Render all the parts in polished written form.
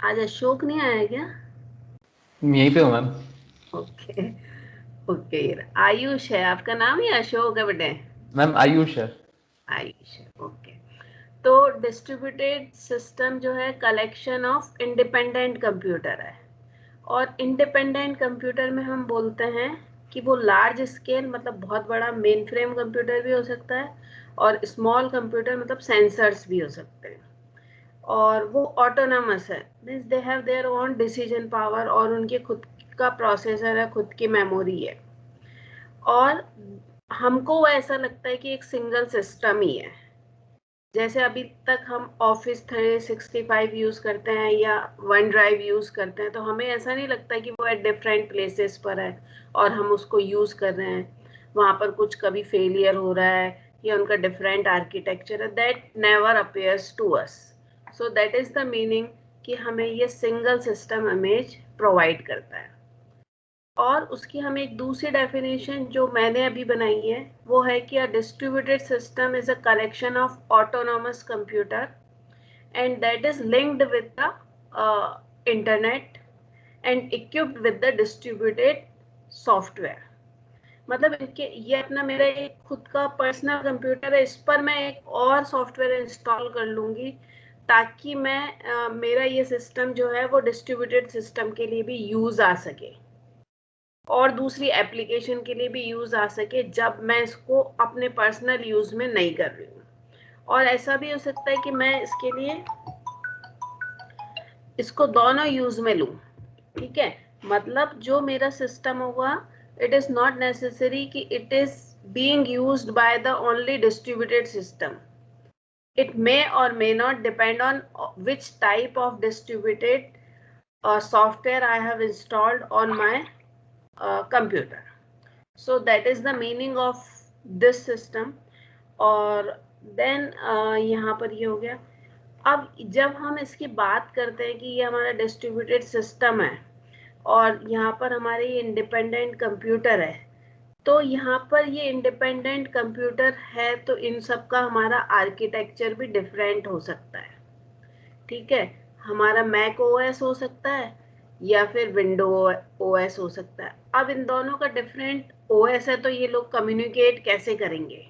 आज अशोक नहीं आया क्या? यहीं पे हूँ मैम। ओके। ओके, आयुष है आपका नाम या अशोक है बेटे? मैम आयुष है। आयुष है, ओके। तो डिस्ट्रीब्यूटेड सिस्टम जो है कलेक्शन ऑफ इंडिपेंडेंट कंप्यूटर है। और इंडिपेंडेंट कंप्यूटर में हम बोलते हैं कि वो लार्ज स्केल मतलब बहुत बड़ा मेन फ्रेम कंप्यूटर भी हो सकता है, और स्मॉल कंप्यूटर मतलब सेंसर्स भी हो सकते हैं। और वो ऑटोनमस है, means they have their own decision power, और उनके खुद का प्रोसेसर है, खुद की मेमोरी है। और हमको वो ऐसा लगता है कि एक सिंगल सिस्टम ही है। जैसे अभी तक हम ऑफिस 365 यूज करते हैं या वन ड्राइव यूज करते हैं, तो हमें ऐसा नहीं लगता कि वो एट डिफरेंट प्लेसेस पर है और हम उसको यूज कर रहे हैं, वहां पर कुछ कभी फेलियर हो रहा है या उनका डिफरेंट आर्किटेक्चर है। That never appears to us. So that is the meaning कि हमें ये सिंगल सिस्टम इमेज प्रोवाइड करता है। और उसकी हम एक दूसरी डेफिनेशन जो मैंने अभी बनाई है वो है कि a distributed system is a collection of autonomous computer and that is linked with the internet and equipped with the distributed software. मतलब इनके ये अपना मेरा एक खुद का पर्सनल कंप्यूटर है, इस पर मैं एक और सॉफ्टवेयर इंस्टॉल कर लूंगी ताकि मैं मेरा ये सिस्टम जो है वो डिस्ट्रीब्यूटेड सिस्टम के लिए भी यूज आ सके और दूसरी एप्लीकेशन के लिए भी यूज आ सके जब मैं इसको अपने पर्सनल यूज में नहीं कर रही हूँ। और ऐसा भी हो सकता है कि मैं इसके लिए इसको दोनों यूज में लूं। ठीक है, मतलब जो मेरा सिस्टम होगा, इट इज नॉट नेसेसरी कि it is being used by the only distributed system. It may और may not depend on which type of distributed software I have installed on my computer. So that is the meaning of this system. और then यहाँ पर ये हो गया। अब जब हम इसकी बात करते हैं कि ये हमारा डिस्ट्रीब्यूटेड सिस्टम है और यहाँ पर हमारे ये इंडिपेंडेंट कंप्यूटर है, तो यहाँ पर ये इंडिपेंडेंट कंप्यूटर है तो इन सब का हमारा आर्किटेक्चर भी डिफरेंट हो सकता है। ठीक है, हमारा मैक ओएस हो सकता है या फिर विंडो ओएस हो सकता है। अब इन दोनों का डिफरेंट ओएस है तो ये लोग कम्युनिकेट कैसे करेंगे?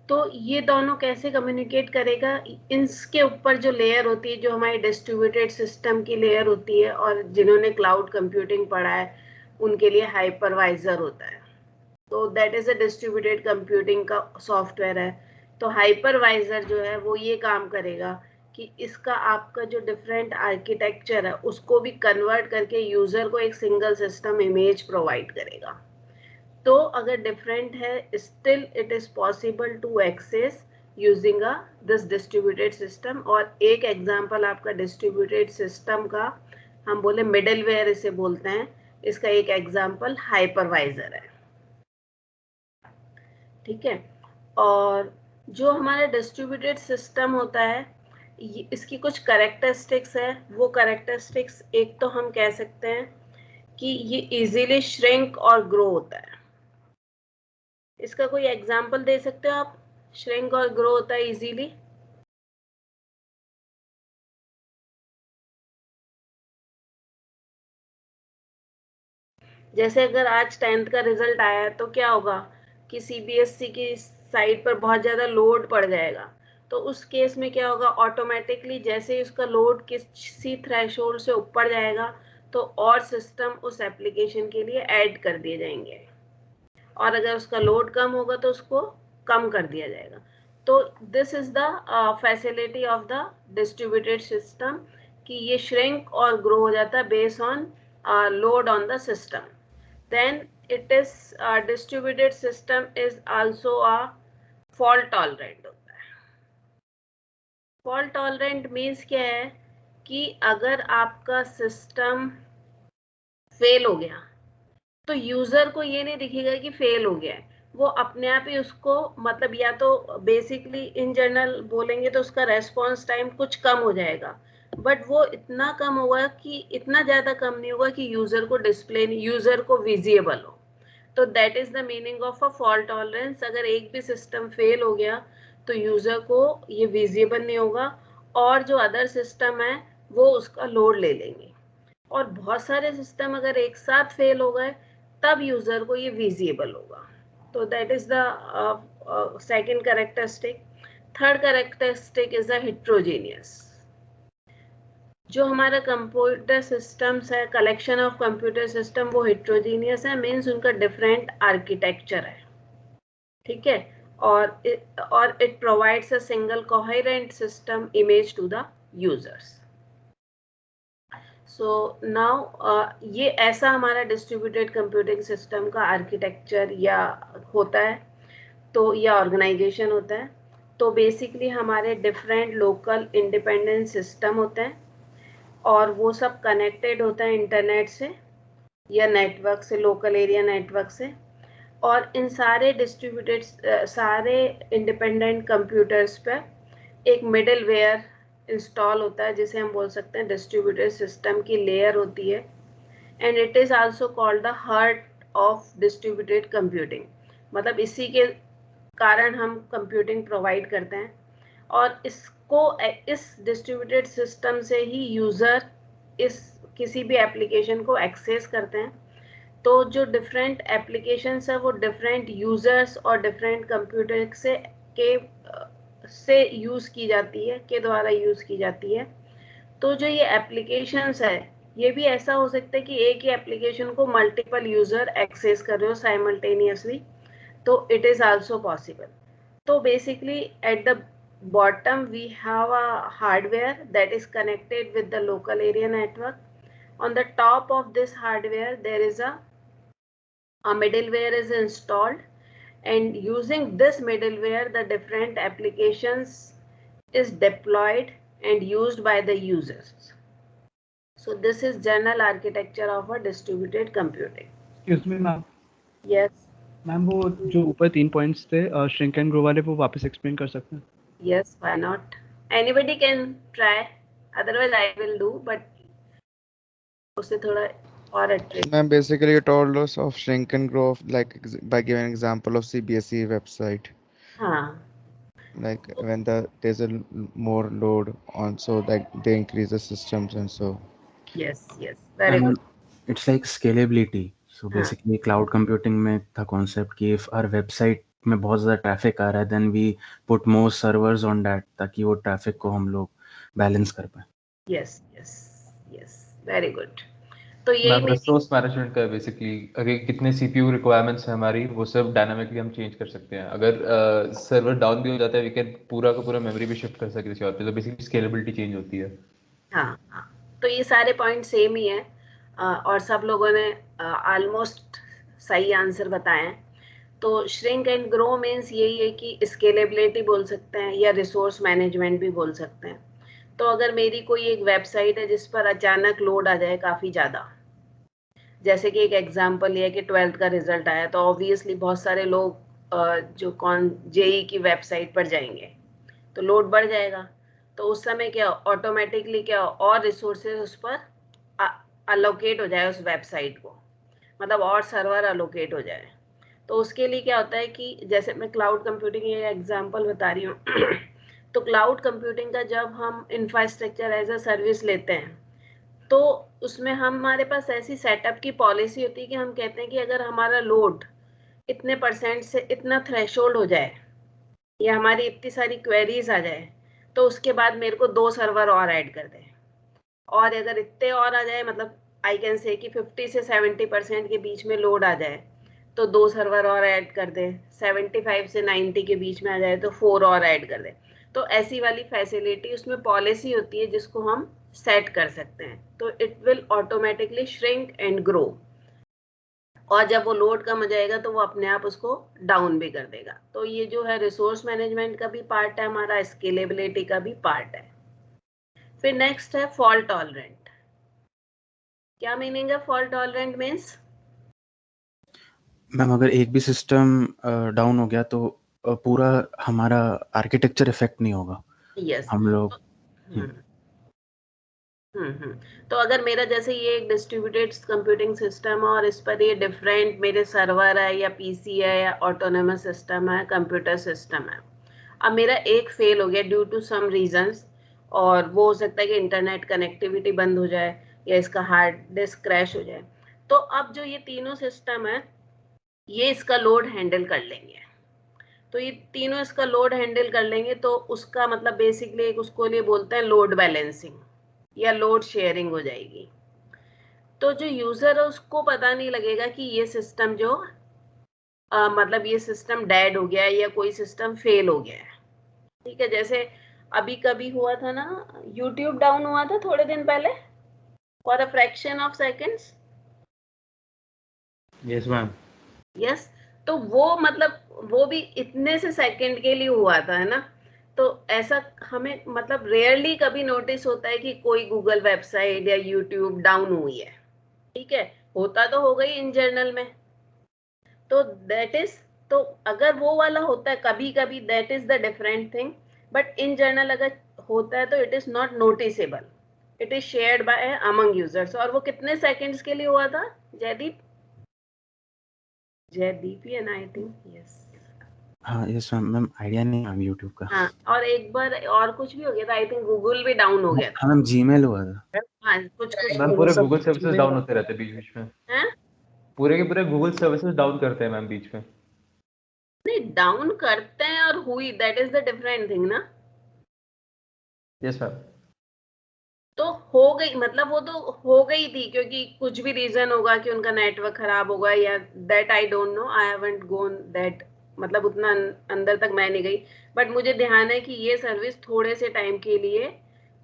तो ये दोनों कैसे कम्युनिकेट करेगा, इसके ऊपर जो लेयर होती है, जो हमारी डिस्ट्रीब्यूटेड सिस्टम की लेयर होती है, और जिन्होंने क्लाउड कंप्यूटिंग पढ़ा है उनके लिए हाइपरवाइजर होता है। तो that is a distributed computing का सॉफ्टवेयर है। तो हाइपरवाइजर जो है वो ये काम करेगा कि इसका आपका जो डिफरेंट आर्किटेक्चर है उसको भी कन्वर्ट करके यूजर को एक सिंगल सिस्टम इमेज प्रोवाइड करेगा। तो अगर डिफरेंट है, still it is possible to access using a this distributed system. और एक एग्जांपल आपका डिस्ट्रीब्यूटेड सिस्टम का, हम बोले मिडलवेयर इसे बोलते हैं, इसका एक एग्जांपल हाइपरवाइजर है। ठीक है, और जो हमारा डिस्ट्रीब्यूटेड सिस्टम होता है इसकी कुछ करेक्टरिस्टिक्स है। वो करेक्टरिस्टिक्स, एक तो हम कह सकते हैं कि ये इजीली श्रिंक और ग्रो होता है। इसका कोई एग्जांपल दे सकते हो आप? श्रिंक और ग्रो होता है इजीली। जैसे अगर आज 10th का रिजल्ट आया है तो क्या होगा कि सीबीएसई की साइट पर बहुत ज्यादा लोड पड़ जाएगा। तो उस केस में क्या होगा, ऑटोमेटिकली जैसे ही उसका लोड किसी थ्रेशोल्ड से ऊपर जाएगा तो और सिस्टम उस एप्लीकेशन के लिए ऐड कर दिए जाएंगे, और अगर उसका लोड कम होगा तो उसको कम कर दिया जाएगा। तो this is the facility of the distributed system कि ये श्रिंक और ग्रो हो जाता है based on load on the system. then it is distributed system is also a fault tolerant होता है। fault tolerant means क्या है कि अगर आपका सिस्टम फेल हो गया तो यूजर को ये नहीं दिखेगा कि फेल हो गया है, वो अपने आप ही उसको, मतलब या तो बेसिकली इन जनरल बोलेंगे तो उसका रेस्पॉन्स टाइम कुछ कम हो जाएगा, बट वो इतना कम होगा कि इतना ज्यादा कम नहीं होगा कि यूजर को डिस्प्ले, यूजर को विजिबल हो। तो that is the meaning of a fault tolerance. अगर एक भी सिस्टम फेल हो गया तो यूजर को ये विजिबल नहीं होगा, और जो अदर सिस्टम है वो उसका लोड ले लेंगे। और बहुत सारे सिस्टम अगर एक साथ फेल हो गए तब यूजर को ये विजिबल होगा। तो that is the second characteristic. Third characteristic is the heterogeneous. जो हमारा कंप्यूटर सिस्टम्स है, कलेक्शन ऑफ कंप्यूटर सिस्टम, वो हेट्रोजीनियस है, मीन्स उनका डिफरेंट आर्किटेक्चर है, ठीक है। और it provides a single coherent system image to the users. So now ये ऐसा हमारा डिस्ट्रीब्यूटेड कंप्यूटिंग सिस्टम का आर्किटेक्चर या होता है, तो या ऑर्गेनाइजेशन होता है। तो बेसिकली हमारे डिफरेंट लोकल इंडिपेंडेंट सिस्टम होते हैं और वो सब कनेक्टेड होता है इंटरनेट से या नेटवर्क से, लोकल एरिया नेटवर्क से। और इन सारे डिस्ट्रीब्यूटेड सारे इंडिपेंडेंट कंप्यूटर्स पर एक मिडलवेयर इंस्टॉल होता है, जिसे हम बोल सकते हैं डिस्ट्रीब्यूटेड सिस्टम की लेयर होती है। And it is also called the heart of distributed computing. मतलब इसी के कारण हम कंप्यूटिंग प्रोवाइड करते हैं और इस डिस्ट्रीब्यूटेड सिस्टम से ही यूजर इस किसी भी एप्लीकेशन को एक्सेस करते हैं। तो जो डिफरेंट एप्लीकेशंस है वो डिफरेंट यूजर्स और डिफरेंट कंप्यूटर से यूज की जाती है, के द्वारा यूज की जाती है। तो जो ये एप्लीकेशंस है ये भी ऐसा हो सकता है कि एक ही एप्लीकेशन को मल्टीपल यूजर एक्सेस कर रहे हो साइमल्टेनियसली, तो इट इज आल्सो पॉसिबल। तो basically at the bottom we have a hardware that is connected with the local area network. On the top of this hardware there is a middleware is installed, and using this middleware the different applications is deployed and used by the users. So this is general architecture of a distributed computing. Excuse me ma'am. Yes ma'am वो जो ऊपर 3 points थे shrink and grow वाले, वो वापस explain कर सकते हैं? Yes, why not? Anybody can try, otherwise I will do, but उससे थोड़ा और attract. Ma'am, basically you told us of shrink and grow like by giving an example of CBSE website. हाँ. Like when there's a more load on, so like they increase the systems and so. Yes, very good. It's like scalability. So basically cloud computing में था concept कि if our website में बहुत ज़्यादा traffic आ रहा है, then we put more servers on that ताकि वो traffic को हम लोग balance कर पाए. Yes, very good. तो ये रिसोर्स मैनेजमेंट का बेसिकली अगर कितने सीपीयू रिक्वायरमेंट्स है हमारी, वो सब डायनामिकली हम चेंज कर सकते हैं। अगर सर्वर डाउन भी हो जाता है, वी कैन पूरा का पूरा मेमोरी भी शिफ्ट कर सकते हैं किसी और पे, तो बेसिकली स्केलेबिलिटी चेंज होती है। हाँ, तो ये सारे पॉइंट सेम ही है और सब लोगों ने ऑलमोस्ट सही आंसर बताए हैं। तो श्रिंक एंड ग्रो मीन्स यही है कि स्केलेबिलिटी बोल सकते हैं या रिसोर्स मैनेजमेंट भी बोल सकते हैं। तो अगर मेरी कोई एक वेबसाइट है जिस पर अचानक लोड आ जाए काफ़ी ज़्यादा, जैसे कि एक एग्जांपल ये है कि 12th का रिजल्ट आया, तो ऑब्वियसली बहुत सारे लोग जो जेई की वेबसाइट पर जाएंगे तो लोड बढ़ जाएगा। तो उस समय क्या ऑटोमेटिकली क्या और रिसोर्सेज उस पर अलोकेट हो जाए, उस वेबसाइट को, मतलब और सर्वर अलोकेट हो जाए। तो उसके लिए क्या होता है कि जैसे मैं क्लाउड कंप्यूटिंग ये एग्जांपल बता रही हूँ तो क्लाउड कंप्यूटिंग का जब हम इंफ्रास्ट्रक्चर एज अ सर्विस लेते हैं तो उसमें हमारे पास ऐसी सेटअप की पॉलिसी होती है कि हम कहते हैं कि अगर हमारा लोड इतने % से इतना थ्रेशोल्ड हो जाए या हमारी इतनी सारी क्वेरीज आ जाए तो उसके बाद मेरे को 2 सर्वर और ऐड कर दें, और अगर इतने और आ जाए, मतलब आई कैन से कि 50 से 70% के बीच में लोड आ जाए तो 2 सर्वर और ऐड कर दें, 75 से 90 के बीच में आ जाए तो 4 और ऐड कर दें। तो ऐसी वाली फैसिलिटी उसमें पॉलिसी होती है जिसको हम सेट कर सकते हैं। तो it will automatically shrink and grow, और जब वो लोड कम हो जाएगा तो वो अपने आप उसको डाउन भी कर देगा। तो ये जो है रिसोर्स मैनेजमेंट का भी पार्ट है हमारा, स्केलेबिलिटी का भी पार्ट है। फिर नेक्स्ट है फॉल्ट टॉलरेंट। क्या मीनिंग है फॉल्ट टॉलरेंट मीन्स? मैम अगर एक भी सिस्टम डाउन हो गया तो पूरा हमारा आर्किटेक्चर इफेक्ट नहीं होगा। यस, हम लोग तो अगर मेरा जैसे ये एक डिस्ट्रीब्यूटेड कंप्यूटिंग सिस्टम है और इस पर ये डिफरेंट मेरे सर्वर है या पीसी है या ऑटोनोमस सिस्टम है, कंप्यूटर सिस्टम है, अब मेरा एक फेल हो गया ड्यू टू सम रीजंस और वो हो सकता है कि इंटरनेट कनेक्टिविटी बंद हो जाए या इसका हार्ड डिस्क क्रैश हो जाए। तो अब जो ये तीनों सिस्टम है ये इसका लोड हैंडल कर लेंगे। तो ये तीनों इसका लोड हैंडल कर लेंगे तो उसका मतलब बेसिकली एक उसको लिए बोलते हैं लोड बैलेंसिंग या लोड शेयरिंग हो जाएगी। तो जो यूजर है उसको पता नहीं लगेगा कि ये सिस्टम जो मतलब ये सिस्टम डेड हो गया है या कोई सिस्टम फेल हो गया है। ठीक है, जैसे अभी कभी हुआ था ना, यूट्यूब डाउन हुआ था थोड़े दिन पहले for a fraction of seconds. Yes ma'am. Yes, तो वो मतलब वो भी इतने से सेकंड के लिए हुआ था, है ना। तो ऐसा हमें मतलब रेयरली कभी नोटिस होता है कि कोई गूगल वेबसाइट या यूट्यूब डाउन हुई है। ठीक है, होता तो हो गई इन जर्नल में, तो दैट इज, तो अगर वो वाला होता है कभी कभी that is the different thing, but in general अगर होता है तो it is not noticeable, it is shared by among users. और वो कितने सेकंड्स के लिए हुआ था Jaydeep? Jaydeep and I think yes. हाँ यस मैम, आइडिया नहीं मैम यूट्यूब का। हाँ, और एक बार और कुछ भी हो गया था, आई थिंक गूगल भी डाउन हो गया था। हाँ मैम, जीमेल हुआ था। हाँ, कुछ मैम पूरे गूगल सर्विसेज डाउन होते रहते हैं बीच बीच में, हैं? पूरे के पूरे गूगल सर्विसेज डाउन करते हैं मैम बीच में। नहीं, डाउन करते हैं और हुई, that is the different thing ना। Yes ma'am. तो हो गई मतलब वो तो हो गई थी क्योंकि कुछ भी रीजन होगा कि उनका नेटवर्क खराब होगा या that I don't know, I haven't gone that, मतलब उतना अंदर तक मैं नहीं गई। बट मुझे ध्यान है कि ये सर्विस थोड़े से टाइम के लिए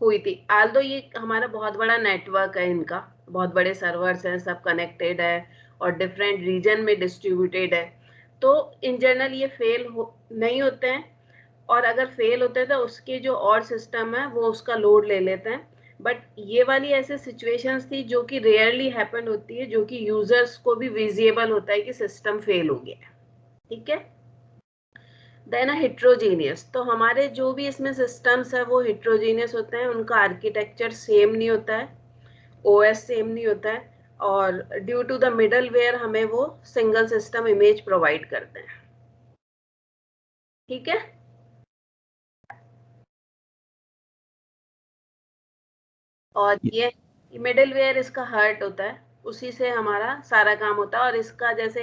हुई थी। आल्दो ये हमारा बहुत बड़ा नेटवर्क है, इनका बहुत बड़े सर्वर्स हैं, सब कनेक्टेड है और डिफरेंट रीजन में डिस्ट्रीब्यूटेड है। तो इन जनरल ये फेल नहीं होते हैं, और अगर फेल होते हैं तो उसके जो और सिस्टम है वो उसका लोड ले लेते हैं। बट ये वाली ऐसे सिचुएशंस थी जो कि रेयरली हैपन होती है, जो कि यूजर्स को भी विजिबल होता है कि सिस्टम फेल हो गया है। ठीक है, देन हेट्रोजीनियस, तो हमारे जो भी इसमें सिस्टम्स है वो हेट्रोजीनियस होते हैं, उनका आर्किटेक्चर सेम नहीं होता है, ओएस सेम नहीं होता है, और due to the middleware हमें वो सिंगल सिस्टम इमेज प्रोवाइड करते हैं। ठीक है, और ये मिडिलवेयर इसका हर्ट होता है, उसी से हमारा सारा काम होता है। और इसका जैसे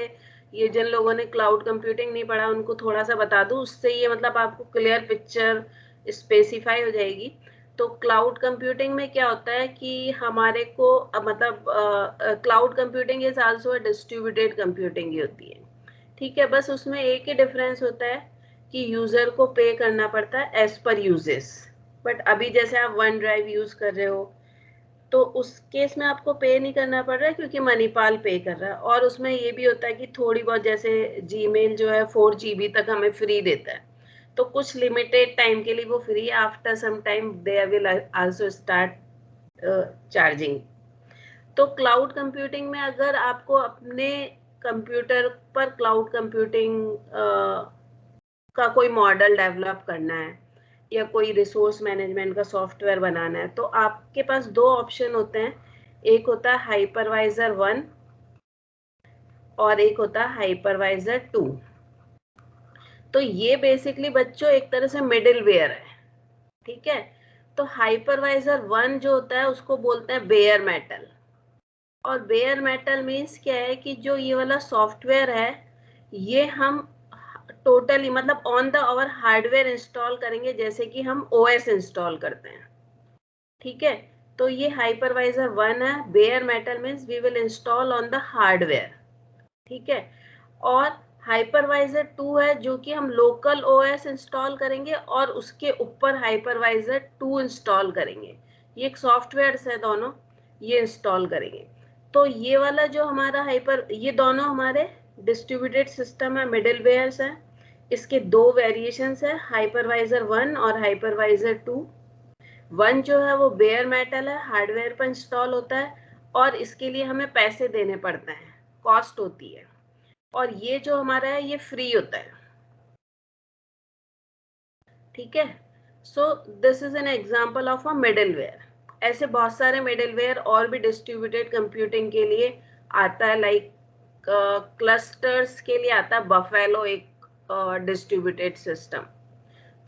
ये जिन लोगों ने क्लाउड कंप्यूटिंग नहीं पढ़ा उनको थोड़ा सा बता दूं, उससे ये मतलब आपको क्लियर पिक्चर स्पेसिफाई हो जाएगी। तो क्लाउड कंप्यूटिंग में क्या होता है कि हमारे को मतलब cloud computing is also distributed computing ही होती है। ठीक है, बस उसमें एक ही डिफरेंस होता है कि यूजर को पे करना पड़ता है एज पर यूजेस। बट अभी जैसे आप वन ड्राइव यूज कर रहे हो तो उस केस में आपको पे नहीं करना पड़ रहा है क्योंकि मनीपाल पे कर रहा है। और उसमें ये भी होता है कि थोड़ी बहुत, जैसे जीमेल जो है 4 GB तक हमें फ्री देता है, तो कुछ लिमिटेड टाइम के लिए वो free, after some time they will also start charging. तो क्लाउड कंप्यूटिंग में अगर आपको अपने कंप्यूटर पर क्लाउड कंप्यूटिंग का कोई मॉडल डेवलप करना है या कोई रिसोर्स मैनेजमेंट का सॉफ्टवेयर बनाना है, तो आपके पास दो ऑप्शन होते हैं, एक होता है हाइपरवाइजर 1 और एक होता है हाइपरवाइजर 2। तो ये बेसिकली बच्चों एक तरह से मिडिल वेयर है। ठीक है, तो हाइपरवाइजर 1 जो होता है उसको बोलते हैं बेयर मेटल। और बेयर मेटल मीन्स क्या है कि जो ये वाला सॉफ्टवेयर है ये हम टोटली मतलब on the our hardware install करेंगे, जैसे कि हम ओएस इंस्टॉल करते हैं। ठीक है, तो ये हाइपरवाइजर 1 है, bare metal means we will install on the hardware. ठीक है, और हाइपरवाइजर 2 है जो कि हम लोकल ओएस इंस्टॉल करेंगे और उसके ऊपर हाइपरवाइजर 2 इंस्टॉल करेंगे। ये एक सॉफ्टवेयर है, दोनों ये इंस्टॉल करेंगे। तो ये वाला जो हमारा ये दोनों हमारे डिस्ट्रीब्यूटेड सिस्टम है, मिडिलवेयर्स है। इसके दो वेरिएशंस है, हाइपरवाइजर 1 और हाइपरवाइजर 2। 1 जो है वो बेयर मेटल है, हार्डवेयर पर इंस्टॉल होता है और इसके लिए हमें पैसे देने पड़ते हैं, कॉस्ट होती है। और ये जो हमारा है ये फ्री होता है। ठीक है, so this is an example of a middleware. ऐसे बहुत सारे मिडिलवेयर और भी डिस्ट्रीब्यूटेड कंप्यूटिंग के लिए आता है, लाइक क्लस्टर्स के लिए आता है बफेलो, एक डिस्ट्रीब्यूटेड सिस्टम।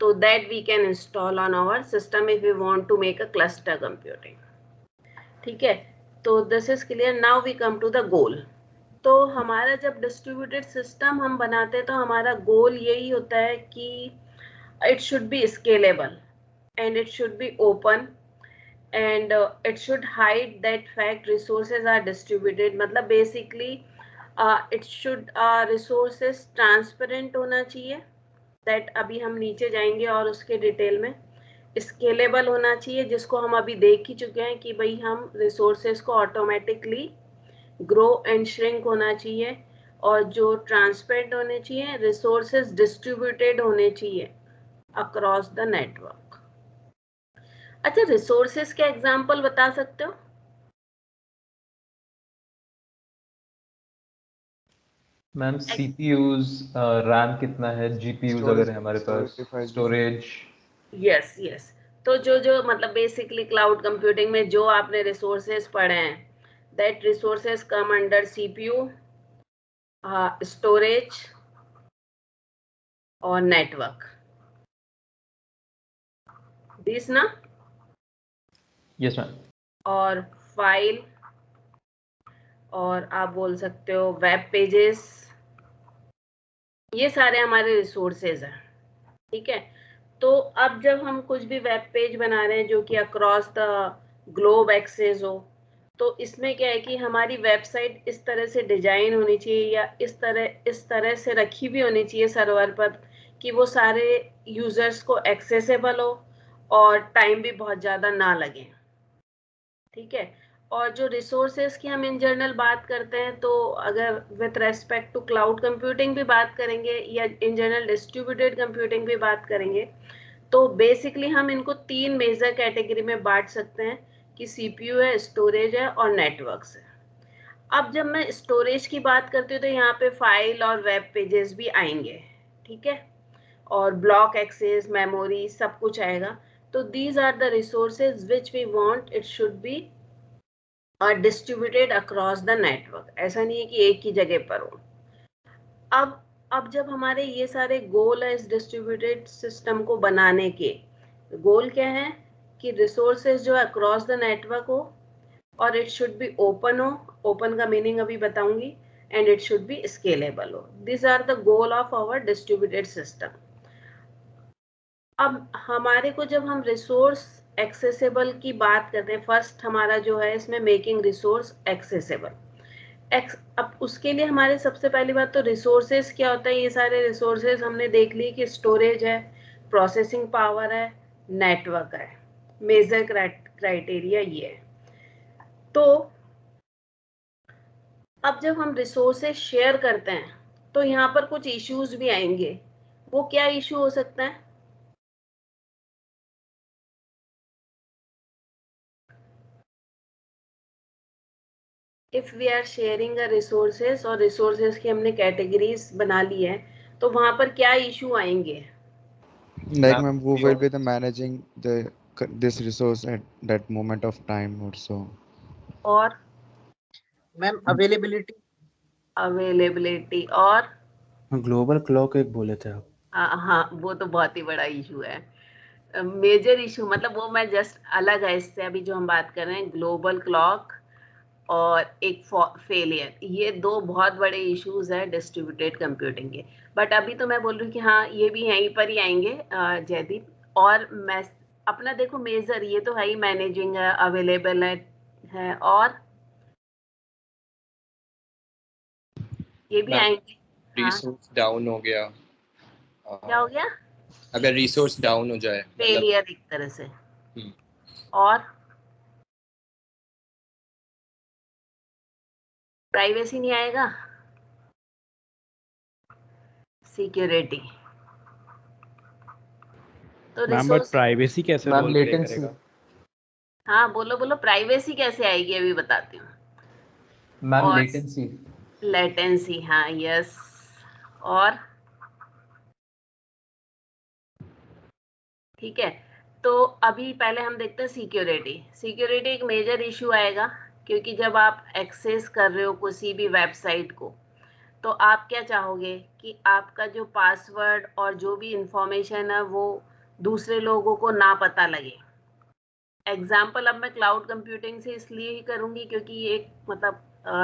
तो that we can install on our system if we want to make a cluster computing. ठीक है, तो this is clear. Now we come to the goal. तो हमारा जब डिस्ट्रीब्यूटेड सिस्टम हम बनाते हैं तो हमारा गोल यही होता है कि it should be scalable and it should be open and it should hide that fact resources are distributed. मतलब basically it should resources transparent होना चाहिए, that अभी हम नीचे जाएंगे और उसके डिटेल में. स्केलेबल होना चाहिए, जिसको हम अभी देख ही चुके हैं कि भाई हम रिसोर्सेज को ऑटोमेटिकली ग्रो एंड श्रिंक होना चाहिए, और जो ट्रांसपेरेंट होने चाहिए, रिसोर्सेज डिस्ट्रीब्यूटेड होने चाहिए अक्रॉस द नेटवर्क. अच्छा, रिसोर्सेज के एग्जांपल बता सकते हो? मैम CPUs, रैम कितना है, GPUs अगर है हमारे पास, स्टोरेज. Yes yes. तो जो मतलब बेसिकली क्लाउड कंप्यूटिंग में जो आपने रिसोर्सेज पढ़े हैं, that resources come under CPU, storage और नेटवर्क. दिस ना? Yes ma'am. और फाइल, और आप बोल सकते हो वेब पेजेस, ये सारे हमारे रिसोर्सेज हैं. ठीक है, तो अब जब हम कुछ भी वेब पेज बना रहे हैं जो कि अक्रॉस द ग्लोब एक्सेस हो, तो इसमें क्या है कि हमारी वेबसाइट इस तरह से डिजाइन होनी चाहिए या इस तरह से रखी भी होनी चाहिए सर्वर पर कि वो सारे यूजर्स को एक्सेसिबल हो और टाइम भी बहुत ज़्यादा ना लगे. ठीक है, और जो रिसोर्सेज की हम इन जनरल बात करते हैं, तो अगर with respect to cloud computing भी बात करेंगे या इन जनरल डिस्ट्रीब्यूटेड कंप्यूटिंग भी बात करेंगे, तो बेसिकली हम इनको 3 मेजर कैटेगरी में बांट सकते हैं कि CPU है, स्टोरेज है और नेटवर्क्स है. अब जब मैं स्टोरेज की बात करती हूँ तो यहाँ पे फाइल और वेब पेजेस भी आएंगे. ठीक है, और ब्लॉक एक्सेस, मेमोरी, सब कुछ आएगा. तो these are the resources which we want it should be distributed across the network. ऐसा नहीं है कि एक ही जगह पर हो. अब जब हमारे ये सारे गोल है इस डिस्ट्रीब्यूटेड सिस्टम को बनाने के, गोल क्या है कि रिसोर्सेज जो अक्रॉस द नेटवर्क हो और इट शुड बी ओपन हो. ओपन का मीनिंग अभी बताऊंगी. And it should be scalable हो. This are the goal of our distributed system. अब हमारे को जब हम रिसोर्स एक्सेसिबल की बात करते हैं, फर्स्ट हमारा जो है इसमें मेकिंग रिसोर्स एक्सेसिबल. अब उसके लिए हमारे सबसे पहली बात तो रिसोर्सेज क्या होता है. ये सारे रिसोर्सेज हमने देख लिए कि स्टोरेज है, प्रोसेसिंग पावर है, नेटवर्क है. मेजर क्राइटेरिया ये है. तो अब जब हम रिसोर्सेज शेयर करते हैं तो यहाँ पर कुछ इश्यूज भी आएंगे. वो क्या इशू हो सकता है? If we are sharing a resources और रिसोर्सेज की हमने कैटेगरीज बना ली है, तो वहां पर क्या इशू आएंगे? Like, ma'am, who will be the managing this resource at that moment of time or so? और मैम अवेलेबिलिटी और ग्लोबल क्लॉक एक बोले थे आप. हाँ, वो तो बहुत ही बड़ा इशू है. मेजर इशू मतलब वो मैं जस्ट अलग है इससे. अभी जो हम बात कर रहे हैं ग्लोबल क्लॉक और एक फेलियर, ये 2 बहुत बड़े इश्यूज हैं डिस्ट्रीब्यूटेड कंप्यूटिंग के. बट अभी तो मैं बोल रही हूँ कि हाँ, ये भी यहीं पर ही आएंगे जयदीप. और मैं अपना देखो मेजर ये तो है ही, मैनेजिंग है, अवेलेबल है और ये भी आएंगे. रिसोर्स डाउन हो गया. क्या हो गया? अगर रिसोर्स डाउन हो जाए, फेलियर एक तरह से. और प्राइवेसी नहीं आएगा, सिक्योरिटी. तो मैम बट प्राइवेसी कैसे मैम रोल प्ले लेटेंसी. करेगा? हाँ, बोलो प्राइवेसी कैसे आएगी अभी बताती हूँ. मैम और लेटेंसी. लेटेंसी, हाँ, यस. और ठीक है, तो अभी पहले हम देखते हैं सिक्योरिटी. सिक्योरिटी एक मेजर इशू आएगा, क्योंकि जब आप एक्सेस कर रहे हो किसी भी वेबसाइट को, तो आप क्या चाहोगे कि आपका जो पासवर्ड और जो भी इंफॉर्मेशन है वो दूसरे लोगों को ना पता लगे। एग्जाम्पल अब मैं क्लाउड कंप्यूटिंग से इसलिए ही करूंगी क्योंकि ये एक मतलब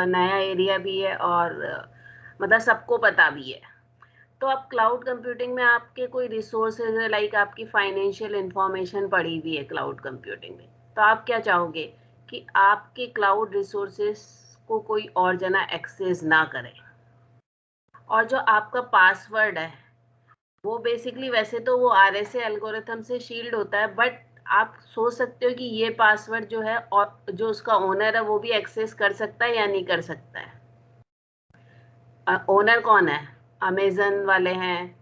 नया एरिया भी है और मतलब सबको पता भी है। तो अब क्लाउड कंप्यूटिंग में आपके कोई रिसोर्सेज है, लाइक आपकी फाइनेंशियल इंफॉर्मेशन पड़ी हुई है क्लाउड कंप्यूटिंग में, तो आप क्या चाहोगे कि आपके क्लाउड रिसोर्सेज को कोई और जना एक्सेस ना करे। और जो आपका पासवर्ड है वो बेसिकली वैसे तो वो RSA एल्गोरिथम से शील्ड होता है, बट आप सोच सकते हो कि ये पासवर्ड जो है और जो उसका ओनर है वो भी एक्सेस कर सकता है या नहीं कर सकता है। ओनर कौन है? अमेजन वाले हैं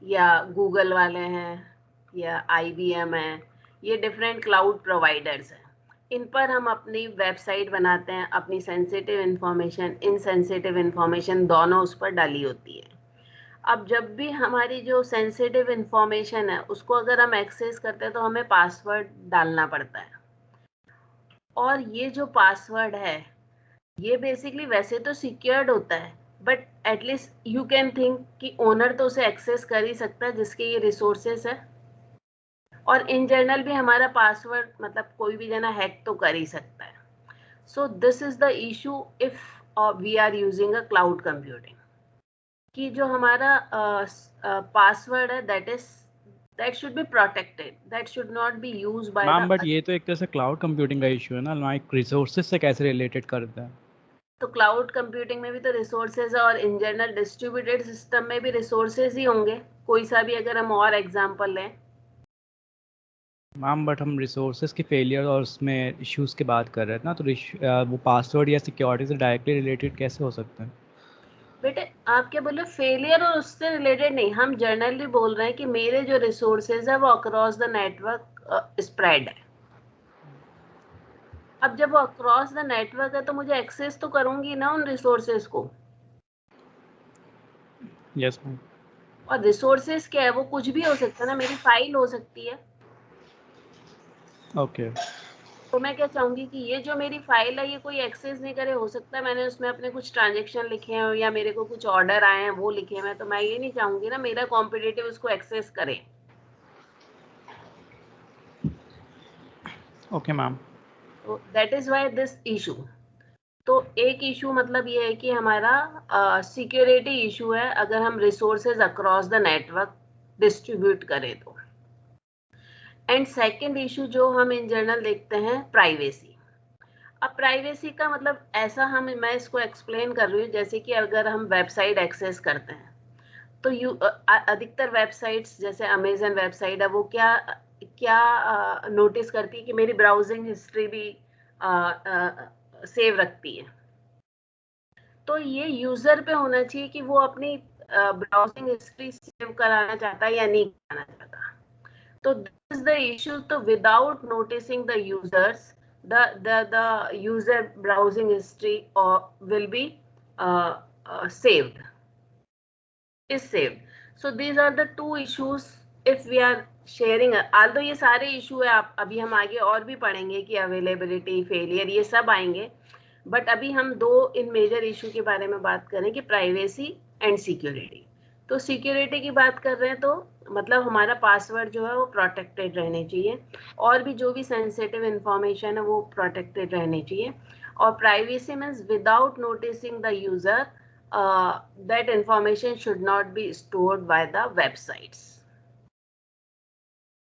या गूगल वाले हैं या IBM है, ये डिफरेंट क्लाउड प्रोवाइडर्स हैं। इन पर हम अपनी वेबसाइट बनाते हैं, अपनी सेंसिटिव इंफॉर्मेशन, इनसेंसिटिव इंफॉर्मेशन दोनों उस पर डाली होती है। अब जब भी हमारी जो सेंसिटिव इंफॉर्मेशन है उसको अगर हम एक्सेस करते हैं तो हमें पासवर्ड डालना पड़ता है। और ये जो पासवर्ड है ये बेसिकली वैसे तो सिक्योर्ड होता है, but at least you can think कि ओनर तो उसे एक्सेस कर ही सकता है जिसके ये रिसोर्सेस है। और इन जनरल भी हमारा पासवर्ड मतलब कोई भी जना हैक तो कर ही सकता है। So this is the issue if we are using a cloud computing, कि जो हमारा पासवर्ड है that should be protected, that should not be used by ma'am the but ये तो एक तरह से क्लाउड कंप्यूटिंग का इशू है ना, लाइक रिसोर्सेज से कैसे रिलेटेड करता है? तो क्लाउड कंप्यूटिंग में भी तो रिसोर्सेज है और इन जनरल डिस्ट्रीब्यूटेड सिस्टम में भी रिसोर्सेज ही होंगे, कोई सा भी अगर हम और एग्जांपल लें। मैम बट हम रिसोर्सेज के फेलियर और उसमें इश्यूज की बात कर रहे हैं ना, तो वो पासवर्ड या सिक्योरिटी से डायरेक्टली रिलेटेड कैसे हो सकता है? बेटे आप क्या बोले, फेलियर और उससे रिलेटेड नहीं, हम जनरली बोल रहे हैं कि मेरे जो रिसोर्सेज है वो अक्रॉस द नेटवर्क स्प्रेड है। अब जब वो अक्रॉस द नेटवर्क है तो मुझे एक्सेस तो करूंगी ना उन रिसोर्सेज को। Yes ma'am. और रिसोर्सेज क्या है, वो कुछ भी हो सकता है ना, मेरी फाइल हो सकती है। ओके। तो मैं क्या चाहूंगी कि ये जो मेरी फाइल है ये कोई एक्सेस नहीं करे। हो सकता है मैंने उसमें अपने कुछ ट्रांजेक्शन लिखे हैं या मेरे को कुछ ऑर्डर आए हैं वो लिखे हैं, तो मैं ये नहीं चाहूंगी ना मेरा कॉम्पिटिटिव उसको एक्सेस करे। Okay ma'am. तो that is why this issue. तो एक इशू मतलब ये है कि हमारा सिक्योरिटी इशू है अगर हम resources across the network distribute करें तो। एंड सेकेंड इशू जो हम इन जनरल देखते हैं, प्राइवेसी। अब प्राइवेसी का मतलब ऐसा मैं इसको एक्सप्लेन कर रही हूँ जैसे कि अगर हम वेबसाइट एक्सेस करते हैं तो अधिकतर वेबसाइट्स जैसे अमेजन वेबसाइट है वो क्या क्या नोटिस करती है कि मेरी ब्राउजिंग हिस्ट्री भी सेव रखती है। तो ये यूजर पे होना चाहिए कि वो अपनी ब्राउजिंग हिस्ट्री सेव कराना चाहता है या नहीं कराना चाहता। तो दिस इज द इशू। तो without noticing the users the user browsing history will be saved, is saved. So these are the two issues if we are sharing. although ये सारे इशू है, आप अभी हम आगे और भी पढ़ेंगे कि अवेलेबिलिटी, फेलियर, ये सब आएंगे, बट अभी हम दो इन मेजर इशू के बारे में बात करें कि प्राइवेसी एंड सिक्योरिटी। तो सिक्योरिटी की बात कर रहे हैं तो मतलब हमारा पासवर्ड जो है वो प्रोटेक्टेड रहने चाहिए और भी जो भी सेंसिटिव इंफॉर्मेशन है वो प्रोटेक्टेड रहने चाहिए। और privacy means without noticing the user that information should not be stored by the websites.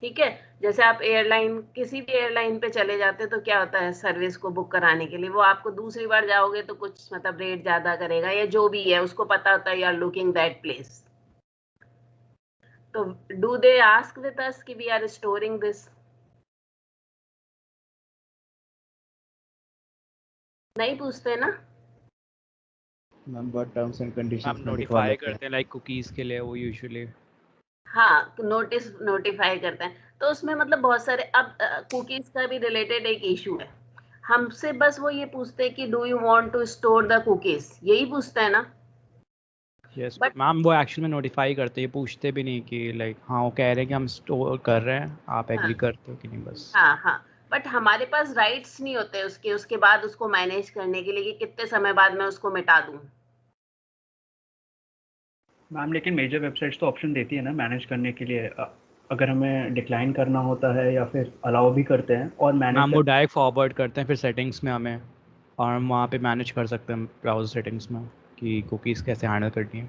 ठीक है, जैसे आप एयरलाइन, किसी भी एयरलाइन पे चले जाते हैं तो क्या होता है, सर्विस को बुक कराने के लिए वो आपको दूसरी बार जाओगे तो कुछ मतलब रेट ज्यादा करेगा या जो भी है, उसको पता होता है you are looking that place. तो do they ask with us कि वी आर स्टोरिंग दिस? नहीं पूछते ना। मैम बहुत टर्म्स एंड कंडीशंस मैम में लिखवा नोटिफाई लेते हैं। करते हैं लाइक कुकीज के लिए वो यूजुअली। हाँ, नोटिफाई करते हैं तो उसमें मतलब बहुत सारे, अब कुकीज का भी रिलेटेड एक इशू है। हमसे बस वो ये पूछते हैं कि do you want to store the cookies, यही पूछते हैं ना। यस बट मैम, वो एक्चुअली में नोटिफाई करते हैं, ये पूछते भी नहीं कि लाइक हाँ वो कह रहे हैं कि हम स्टोर कर रहे हैं, आप एग्री हाँ करते हो कि नहीं, बस। हाँ, बट हमारे पास राइट्स नहीं होते उसके बाद उसको मैनेज करने के लिए कि कितने समय बाद मैं उसको मिटा दूं। मैम लेकिन मेजर वेबसाइट्स तो ऑप्शन देती है ना मैनेज करने के लिए, अगर हमें डिक्लाइन करना होता है या फिर अलाउ भी करते हैं और हम मैनेज वो डायरेक्ट फॉरवर्ड करते हैं फिर सेटिंग्स में हमें, और हम वहाँ पे मैनेज कर सकते हैं ब्राउज़र सेटिंग्स में कि कुकीज़ कैसे हैंडल करनी है।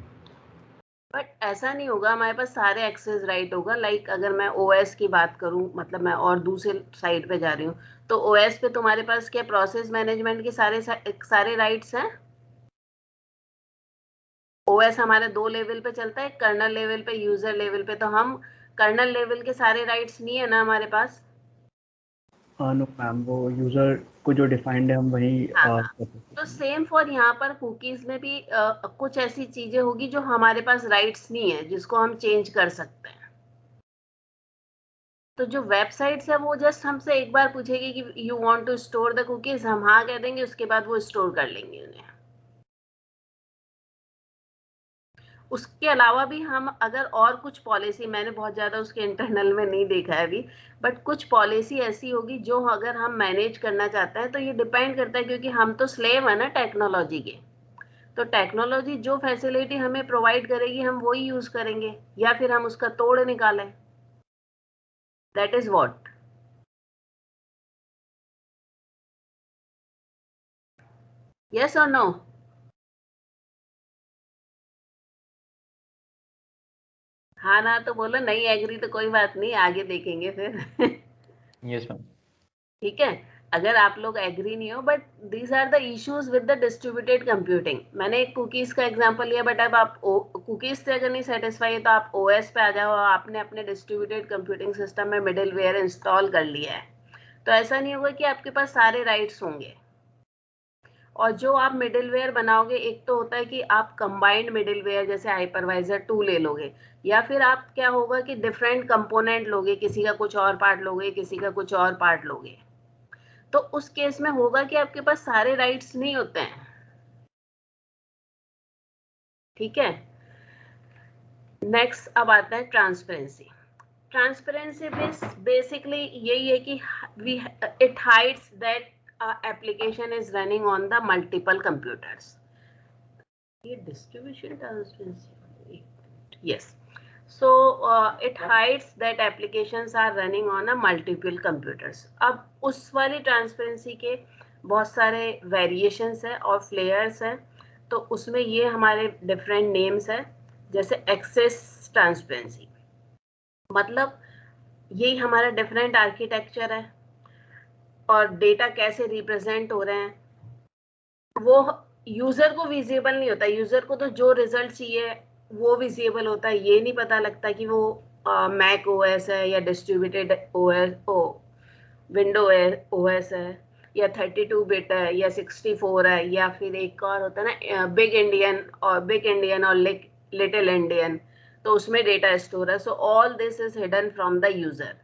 बट ऐसा नहीं होगा, हमारे पास सारे एक्सेस राइट होगा। लाइक अगर मैं ओएस की बात करूं, मतलब मैं और दूसरे साइड पे जा रही हूँ, तो ओएस पे तुम्हारे पास क्या प्रोसेस मैनेजमेंट के सारे राइट्स हैं? ओएस हमारे 2 लेवल पे चलता है, कर्नल लेवल पे, यूजर लेवल पे। तो हम कर्नल लेवल के सारे राइट्स नहीं है ना हमारे पास? नो मैम, वो यूज़र को जो डिफाइंड है हम वही हाँ, तो सेम फॉर यहाँ पर कुकीज में भी कुछ ऐसी चीजें होगी जो हमारे पास राइट्स नहीं है, जिसको हम चेंज कर सकते हैं। तो जो वेबसाइट्स है वो जस्ट हमसे एक बार पूछेगी कि you want to store the cookies, हम हाँ कह देंगे, उसके बाद वो स्टोर कर लेंगे उन्हें। उसके अलावा भी हम अगर और कुछ पॉलिसी, मैंने बहुत ज्यादा उसके इंटरनल में नहीं देखा है अभी, बट कुछ पॉलिसी ऐसी होगी जो अगर हम मैनेज करना चाहते हैं, तो ये डिपेंड करता है, क्योंकि हम तो स्लेव है ना टेक्नोलॉजी के। तो टेक्नोलॉजी जो फैसिलिटी हमें प्रोवाइड करेगी हम वही यूज करेंगे, या फिर हम उसका तोड़ निकालें। That is what. यस और नो? हाँ ना तो बोलो, नहीं एग्री तो कोई बात नहीं, आगे देखेंगे फिर। Yes ma'am. ठीक है, अगर आप लोग एग्री नहीं हो, but these are the issues with the distributed computing. मैंने एक कुकीज का एग्जांपल लिया, बट अब आप कुकीज से अगर नहीं सेटिस्फाई है तो आप ओएस पे आ जाओ, आपने अपने डिस्ट्रीब्यूटेड कंप्यूटिंग सिस्टम में मिडिलवेयर इंस्टॉल कर लिया है, तो ऐसा नहीं होगा कि आपके पास सारे राइट्स होंगे। और जो आप मिडिलवेयर बनाओगे, एक तो होता है कि आप कंबाइंड मिडिलवेयर जैसे हाइपरवाइजर 2 ले लोगे, या फिर आप क्या होगा कि डिफरेंट कंपोनेंट लोगे, किसी का कुछ और पार्ट लोगे, किसी का कुछ और पार्ट लोगे। तो उस केस में होगा कि आपके पास सारे राइट्स नहीं होते हैं। ठीक है, नेक्स्ट अब आता है ट्रांसपेरेंसी। ट्रांसपेरेंसी बेसिकली यही है कि it hides that application is running on the multiple computers. ये distribution transparency, yes. So it hides that applications are running on a multiple computers. अब उस वाली ट्रांसपेरेंसी के बहुत सारे वेरिएशंस है और फ्लेयर्स हैं, तो उसमें ये हमारे डिफरेंट नेम्स है। जैसे एक्सेस ट्रांसपेरेंसी, मतलब यही हमारा डिफरेंट आर्किटेक्चर है, और डेटा कैसे रिप्रेजेंट हो रहे हैं वो यूजर को विजिबल नहीं होता। यूजर को तो जो रिजल्ट चाहिए वो विजिबल होता है, ये नहीं पता लगता कि वो मैक ओएस है या डिस्ट्रीब्यूटेड ओएस विंडो ओएस है, या 32 बिट है या 64 है, या फिर एक और होता है ना बिग इंडियन और लिटिल इंडियन, तो उसमें डेटा स्टोर है। So all this is hidden from the user.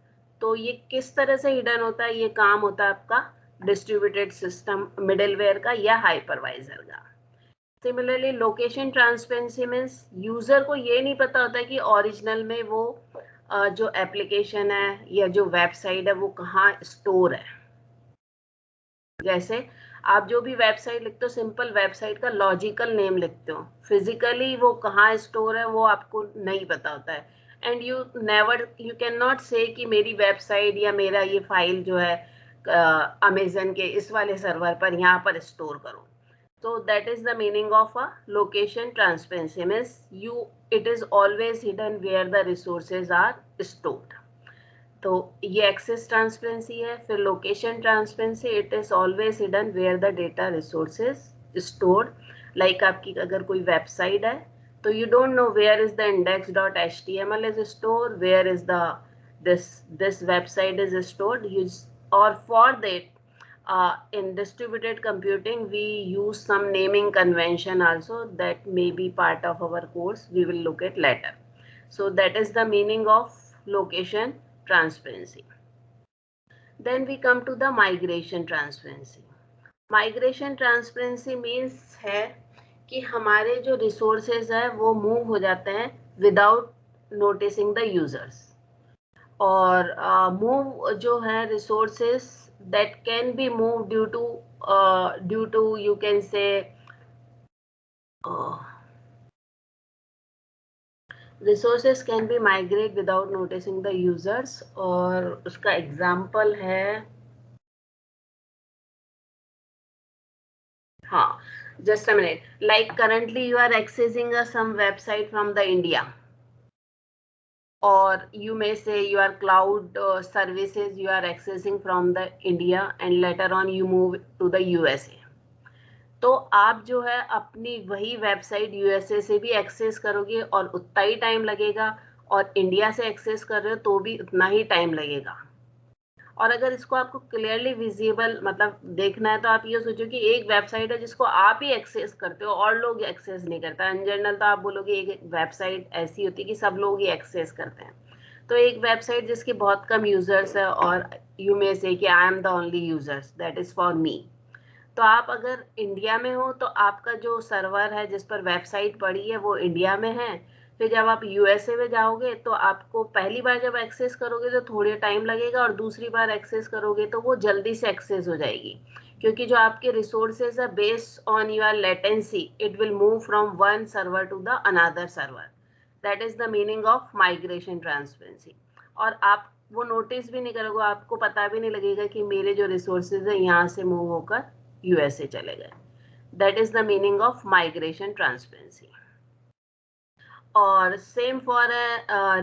तो ये किस तरह से हिडन होता है? ये काम होता है आपका डिस्ट्रीब्यूटेड सिस्टम मिडिलवेयर का या हाइपरवाइजर का। Similarly location transparency means user को ये नहीं पता होता कि ओरिजिनल में वो जो एप्लीकेशन है या जो वेबसाइट है वो कहाँ स्टोर है। जैसे आप जो भी वेबसाइट लिखते हो, सिंपल वेबसाइट का लॉजिकल नेम लिखते हो, फिजिकली वो कहाँ स्टोर है वो आपको नहीं पता होता है। एंड यू कैन नॉट से कि मेरी वेबसाइट या मेरा ये फाइल जो है अमेजन के इस वाले सर्वर पर यहाँ पर स्टोर करो। So that is the meaning of a location transparency, means it is always hidden where the resources are stored. तो ये एक्सेस ट्रांसपेरेंसी है। फिर location transparency, it is always hidden where the data resources stored. Like आपकी अगर कोई website है तो you don't know where is the index.html is store, where is the this website is stored, or for that in distributed computing we use some naming convention also that may be part of our course, we will look at later. So that is the meaning of location transparency. Then we come to the migration transparency. Migration transparency means है कि हमारे जो resources है वो move हो जाते हैं without noticing the users, और move जो है resources that can be moved due to you can say resources can be migrate without noticing the users, और उसका एग्जाम्पल है, हाँ, just a minute. Like currently you are accessing some website from the India, or you may say your cloud services you are accessing from the India, and later on you move to the USA. तो आप जो है अपनी वही website USA से भी access करोगे और उतना ही टाइम लगेगा, और इंडिया से एक्सेस कर रहे हो तो भी उतना ही टाइम लगेगा। और अगर इसको आपको क्लियरली विजिबल मतलब देखना है तो आप ये सोचो कि एक वेबसाइट है जिसको आप ही एक्सेस करते हो और लोग एक्सेस नहीं करता। इन जनरल तो आप बोलोगे एक वेबसाइट ऐसी होती है कि सब लोग ही एक्सेस करते हैं। तो एक वेबसाइट जिसके बहुत कम यूजर्स है और यू मे से कि I am the only users, that is for me. तो आप अगर इंडिया में हो तो आपका जो सर्वर है जिस पर वेबसाइट पड़ी है वो इंडिया में है। फिर जब आप यूएसए में जाओगे तो आपको पहली बार जब एक्सेस करोगे तो थोड़े टाइम लगेगा, और दूसरी बार एक्सेस करोगे तो वो जल्दी से एक्सेस हो जाएगी, क्योंकि जो आपके रिसोर्सेज है based on your latency it will move from one server to the another server. That is the meaning of migration transparency. और आप वो नोटिस भी नहीं करोगे, आपको पता भी नहीं लगेगा कि मेरे जो रिसोर्सेज है यहाँ से मूव होकर यूएसए चले गए। That is the meaning of migration transparency. और सेम फॉर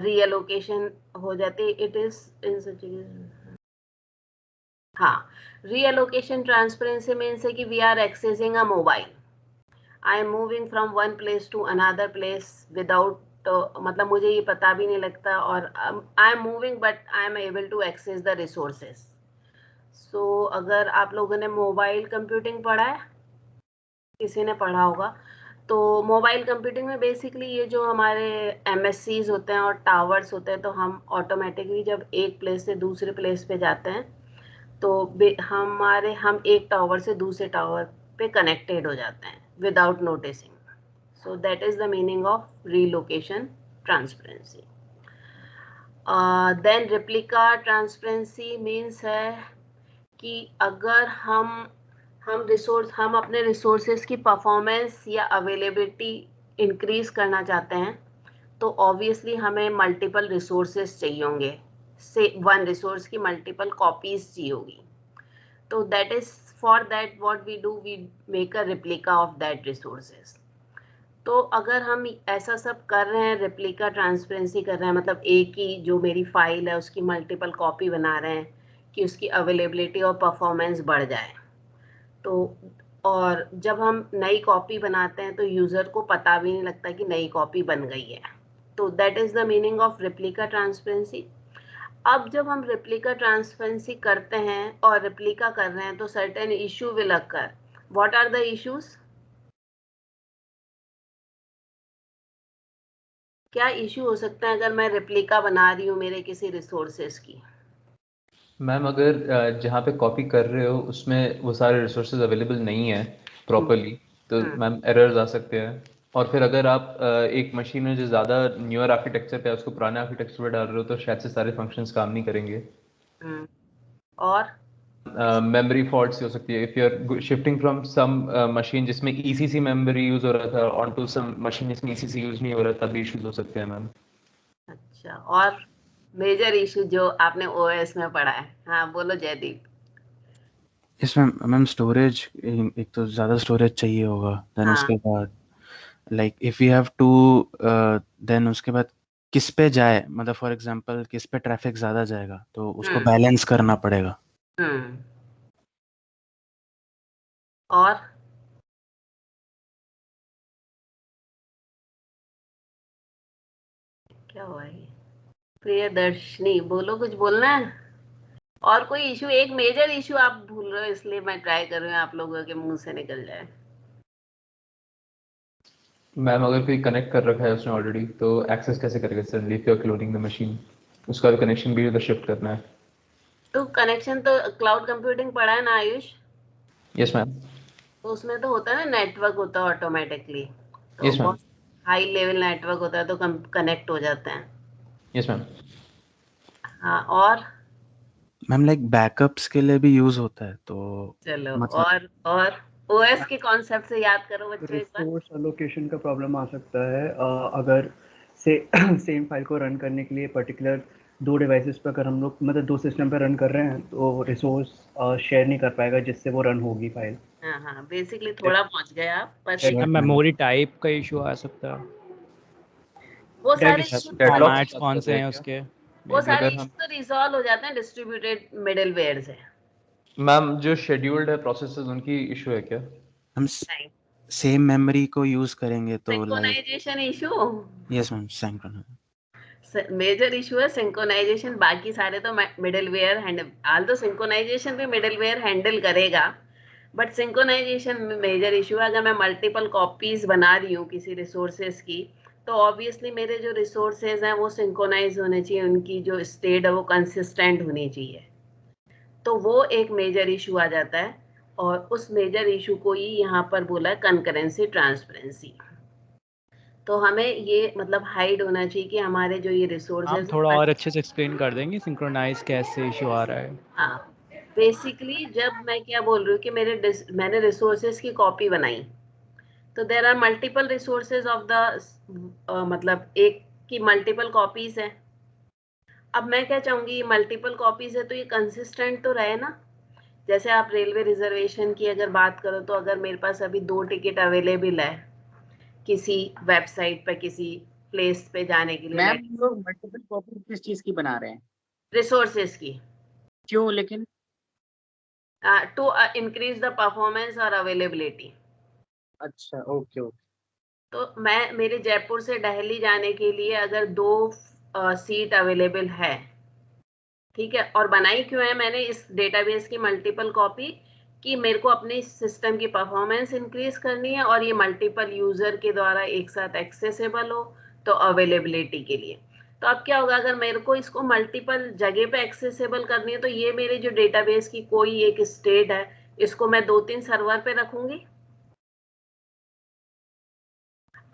रीएलोकेशन हो जाती, इट इज इन सच, हाँ, रीएलोकेशन ट्रांसपेरेंसी मीन्स है कि we are accessing a mobile, I am moving from one place to another place without मतलब मुझे ये पता भी नहीं लगता, और I am moving but I am able to access the resources. So अगर आप लोगों ने मोबाइल कंप्यूटिंग पढ़ा है, किसी ने पढ़ा होगा, तो मोबाइल कंप्यूटिंग में बेसिकली ये जो हमारे एमएससीज होते हैं और टावर्स होते हैं, तो हम ऑटोमेटिकली जब एक प्लेस से दूसरे प्लेस पे जाते हैं तो हम एक टावर से दूसरे टावर पे कनेक्टेड हो जाते हैं without noticing. So that is the meaning of relocation transparency. Then replica transparency means है कि अगर हम अपने रिसोर्सेज की परफॉर्मेंस या अवेलेबिलिटी इंक्रीज करना चाहते हैं तो ऑब्वियसली हमें मल्टीपल रिसोर्सेज चाहिए होंगे, से वन रिसोर्स की मल्टीपल कॉपीज चाहिए होगी। तो that is for that what we do, we make a replica of that resources. तो अगर हम ऐसा सब कर रहे हैं, रेप्लिका ट्रांसपेरेंसी कर रहे हैं, मतलब एक ही जो मेरी फाइल है उसकी मल्टीपल कॉपी बना रहे हैं कि उसकी अवेलेबिलिटी और परफॉर्मेंस बढ़ जाए। तो और जब हम नई कॉपी बनाते हैं तो यूजर को पता भी नहीं लगता कि नई कॉपी बन गई है। तो that is the meaning of replica transparency. अब जब हम रेप्लिका ट्रांसपेरेंसी करते हैं और रेप्लिका कर रहे हैं तो certain issue will occur. What are the issues? क्या इशू हो सकता है अगर मैं रेप्लिका बना रही हूँ मेरे किसी रिसोर्सेज की? मैम अगर जहाँ पे कॉपी कर रहे हो उसमें वो सारे रिसोर्सेज अवेलेबल नहीं है प्रॉपरली तो मैम एरर्स आ सकते हैं। और फिर अगर आप एक मशीन में जो ज़्यादा न्यूअर आर्किटेक्चर पे है उसको पुराने आर्किटेक्चर पे डाल रहे हो तो शायद से सारे फंक्शंस काम नहीं करेंगे। और मेमोरी फॉल्ट्स हो सकती है if you are shifting from some machine जिसमें ईसीसी मेमोरी यूज हो रहा था ऑन टू सम मशीन जिसमें ईसीसी यूज नहीं हो रहा, तब इश्यूज हो सकते हैं मैम। अच्छा, और मेजर इशू जो आपने ओएस में पढ़ा है? हाँ बोलो जयदीप। इसमें मैम स्टोरेज, एक तो ज़्यादा स्टोरेज चाहिए होगा, देन हाँ। उसके बाद like if you have to then उसके बाद किस पे जाए, मतलब फॉर एग्जांपल किस पे ट्रैफिक ज़्यादा जाएगा तो उसको बैलेंस करना पड़ेगा। और क्या हुआ है? प्रियदर्शनी बोलो, कुछ बोलना है? और कोई इशू? एक मेजर इशू आप भूल रहे हो इसलिए मैं ट्राई कर रही हूँ आप लोगों के मुंह से निकल जाए। मैम अगर कोई कनेक्ट कर रखा है उसने ऑलरेडी तो एक्सेस कैसे करेगा suddenly if you are cloning the machine? उसका कनेक्शन भी उधर शिफ्ट करना है। तो कनेक्शन तो क्लाउड कंप्यूटिंग पढ़ा है ना आयुष? Yes ma'am. तो उसमें तो होता है ना, नेटवर्क होता है ऑटोमेटिकली, तो यस मैम। बहुत हाई लेवल नेटवर्क होता है तो कनेक्ट हो जाते हैं। Yes ma'am. हाँ, और मैम लाइक बैकअप्स के लिए भी यूज होता है तो चलो, मतलब और ओएस के कॉन्सेप्ट से याद करो बच्चों एक बार। रिसोर्स एलोकेशन का प्रॉब्लम आ सकता है अगर सेम फाइल को रन करने के लिए पर्टिकुलर 2 डिवाइसेस पर अगर हम लोग मतलब 2 सिस्टम पर रन कर रहे हैं तो रिसोर्स शेयर नहीं कर पाएगा जिससे वो रन होगी फाइल। हाँ, बेसिकली थोड़ा पहुंच गए आप, पर Deadlock मेमोरी टाइप का इशू आ सकता है, वो सारे Deadlock- issues फॉर्मेट्स कौन से हैं उसके। वो सारे अगर हम- इश्यू तो रिजॉल्व हो जाते हैं डिस्ट्रीब्यूटेड मिडलवेयर से। मैम जो शेड्यूल्ड है प्रोसेसेस उनकी इशू है क्या? हम सेम मेमोरी को यूज करेंगे तो like synchronization issue, yes ma'am synchronize major issue है सिंक्रोनाइजेशन। बाकी सारे तो मिडलवेयर हैंडल, आल तो सिंक्रोनाइजेशन भी मिडलवेयर हैंडल करेगा, बट सिंक्रोनाइजेशन में मेजर इशू है। अगर मैं मल्टीपल कॉपीज बना रही हूँ किसी रिसोर्सेज की, तो ऑब्वियसली मेरे जो रिसोर्सेज हैं वो सिंक्रोनाइज होने चाहिए, उनकी जो स्टेट है वो कंसिस्टेंट होनी चाहिए। तो वो एक मेजर इशू आ जाता है, और उस मेजर इशू को ही यहाँ पर बोला कंकरेंसी ट्रांसपेरेंसी। तो हमें ये मतलब हाइड होना चाहिए कि हमारे जो ये आप रिसोर्सेज थोड़ा और अच्छे से एक्सप्लेन कर देंगे सिंक्रोनाइज कैसे इशू आ रहा है। हाँ, बेसिकली जब मैं क्या बोल रही हूँ कि मैंने रिसोर्सेज की कॉपी बनाई, तो there are multiple resources of the मतलब एक की मल्टीपल कॉपीज है। अब मैं क्या चाहूंगी, मल्टीपल कॉपीज है तो ये कंसिस्टेंट तो रहे ना। जैसे आप रेलवे रिजर्वेशन की अगर बात करो, तो अगर मेरे पास अभी 2 टिकट अवेलेबल है किसी वेबसाइट पे किसी प्लेस पे जाने के लिए, मैम हम लोग मल्टीपल कॉपी किस चीज की बना रहे हैं? रिसोर्सेज की, क्यों लेकिन? टू इंक्रीज द परफॉर्मेंस और अवेलेबिलिटी। अच्छा, ओके ओके। तो मैं मेरे जयपुर से दिल्ली जाने के लिए अगर 2 सीट अवेलेबल है, ठीक है, और बनाई क्यों है मैंने इस डेटाबेस की मल्टीपल कॉपी, कि मेरे को अपने सिस्टम की परफॉर्मेंस इंक्रीज करनी है और ये मल्टीपल यूजर के द्वारा एक साथ एक्सेसिबल हो, तो अवेलेबिलिटी के लिए। तो अब क्या होगा, अगर मेरे को इसको मल्टीपल जगह पे एक्सेसिबल करनी है, तो ये मेरे जो डेटाबेस की कोई एक स्टेट है, इसको मैं 2-3 सर्वर पे रखूंगी।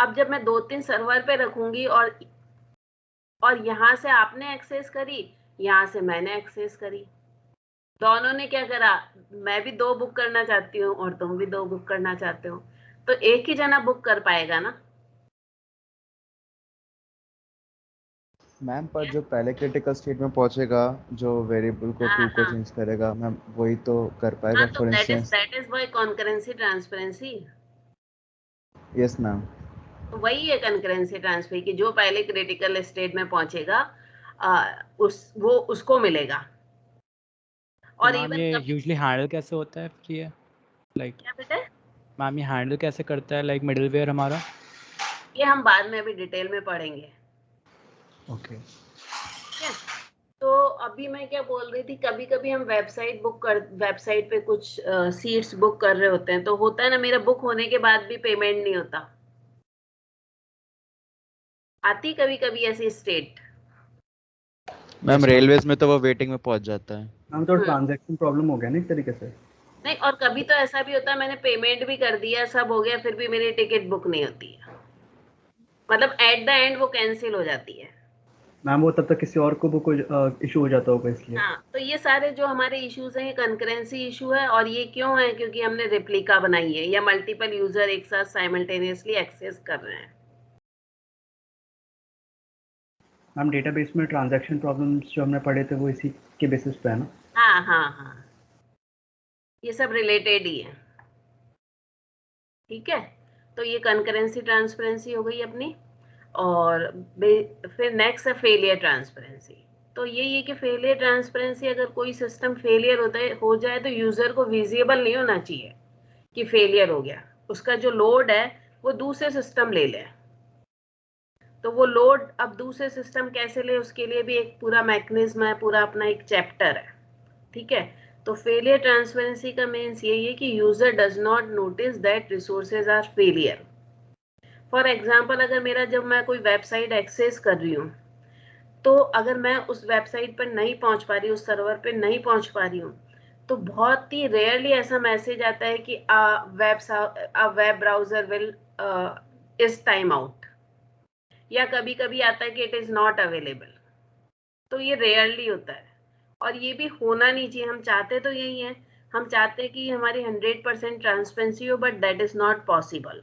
अब जब मैं 2-3 सर्वर पे रखूंगी और यहाँ से आपने एक्सेस करी, यहाँ से मैंने एक्सेस करी, दोनों ने क्या करा, मैं भी 2 बुक करना चाहती हूँ और तुम भी 2 बुक करना चाहते हो, तो एक ही जना बुक कर पाएगा ना। मैम पर जो पहले क्रिटिकल स्टेट में पहुंचेगा, जो वेरिएबल को हाँ, 2 को हाँ, चेंज करेगा मैम, वही तो कर पाएगा हाँ, तो for instance. That is why concurrency transparency. Yes ma'am. तो वही है कॉन्करेंसी ट्रांसफर की, जो पहले क्रिटिकल स्टेट में पहुंचेगा वो उसको मिलेगा। तो और मैम इवन ये यूजुअली हैंडल कैसे होता है फिर ये, लाइक क्या बेटा, मैम ये हैंडल कैसे करता है लाइक मिडलवेयर हमारा? ये हम बाद में अभी डिटेल में पढ़ेंगे। ओके। ठीक है, तो अभी मैं क्या बोल रही थी, कभी कभी हम वेबसाइट पे कुछ सीट्स बुक कर रहे होते हैं, तो होता है ना, मेरा बुक होने के बाद भी पेमेंट नहीं होता। आती कभी कभी ऐसी स्टेट। मैम रेलवेज में तो वो वेटिंग में पहुंच जाता है। मैम तो ट्रांजैक्शन प्रॉब्लम हो गया ना एक तरीके से। नहीं, और कभी तो ऐसा भी होता है मैंने पेमेंट भी कर दिया, सब हो गया, फिर भी मेरी टिकट बुक नहीं होती है, मतलब एट द एंड वो कैंसिल हो जाती है। मैम वो तब तक किसी और को वो इशू हो जाता होगा इसलिए। हाँ, तो ये सारे जो हमारे इश्यूज हैं, ये कंकरेंसी इशू है, और ये क्यों है, क्योंकि हमने रेप्लिका बनाई है या मल्टीपल यूजर एक साथ साइमल्टेनियसली एक्सेस कर रहे हैं। मैम डेटाबेस में ट्रांजैक्शन प्रॉब्लम्स जो हमने पढ़े थे वो इसी के बेसिस पे है ना? हाँ, हाँ, हाँ, ये सब रिलेटेड ही है। ठीक है, तो ये कंकरेंसी ट्रांसपेरेंसी हो गई अपनी। और फिर नेक्स्ट है फेलियर ट्रांसपेरेंसी। तो यही है कि फेलियर ट्रांसपेरेंसी, अगर कोई सिस्टम फेलियर हो जाए तो यूजर को विजिबल नहीं होना चाहिए कि फेलियर हो गया, उसका जो लोड है वो दूसरे सिस्टम ले ले। तो वो लोड अब दूसरे सिस्टम कैसे ले, उसके लिए भी एक पूरा मैकेनिज्म है, पूरा अपना एक चैप्टर है। ठीक है, तो फेलियर ट्रांसपेरेंसी का मीन्स यही है कि user does not notice that resources are failure. For example, अगर मेरा जब मैं कोई वेबसाइट एक्सेस कर रही हूँ, तो अगर मैं उस वेबसाइट पर नहीं पहुंच पा रही हूँ, उस सर्वर पे नहीं पहुंच पा रही हूँ, तो बहुत ही रेयरली ऐसा मैसेज आता है कि web browser will is time out, या कभी कभी आता है कि इट इज नॉट अवेलेबल। तो ये रेयरली होता है, और ये भी होना नहीं चाहिए। हम चाहते तो यही है, हम चाहते हैं कि हमारी 100% ट्रांसपेरेंसी हो, but that is not possible.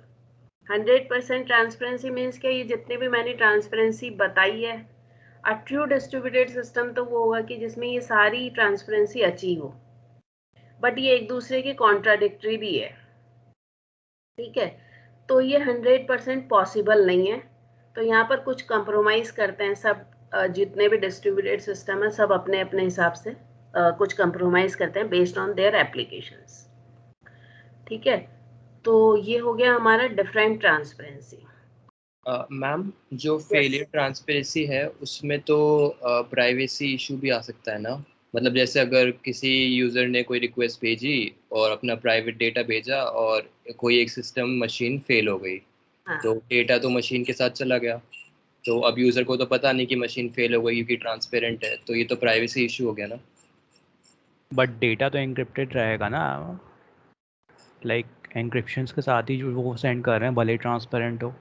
100% transparency means क्या, ये जितने भी मैंने ट्रांसपेरेंसी बताई है, अ ट्रू डिस्ट्रीब्यूटेड सिस्टम तो वो होगा कि जिसमें ये सारी ट्रांसपेरेंसी अचीव हो, बट ये एक दूसरे के कॉन्ट्राडिक्टरी भी है, ठीक है। तो ये 100% पॉसिबल नहीं है, तो यहाँ पर कुछ कंप्रोमाइज करते हैं सब, जितने भी डिस्ट्रीब्यूटेड सिस्टम है सब अपने अपने हिसाब से कुछ कंप्रोमाइज करते हैं बेस्ड ऑन देयर एप्लीकेशंस, ठीक है। तो ये हो गया हमारा डिफरेंट ट्रांसपेरेंसी। मैम जो फेलियर ट्रांसपेरेंसी है उसमें तो प्राइवेसी इशू भी आ सकता है ना, मतलब जैसे अगर किसी यूज़र ने कोई रिक्वेस्ट भेजी और अपना प्राइवेट डेटा भेजा और कोई एक सिस्टम मशीन फेल हो गई, हाँ। तो डेटा तो मशीन के साथ चला गया, तो अब यूज़र को तो पता नहीं कि मशीन फेल हो गई क्योंकि ट्रांसपेरेंट है, तो ये तो प्राइवेसी इशू हो गया ना। बट डेटा तो एन्क्रिप्टेड रहेगा ना, लाइक एन्क्रिप्शंस के साथ ही जो वो सेंड कर रहे हैं, भले ट्रांसपेरेंट हो।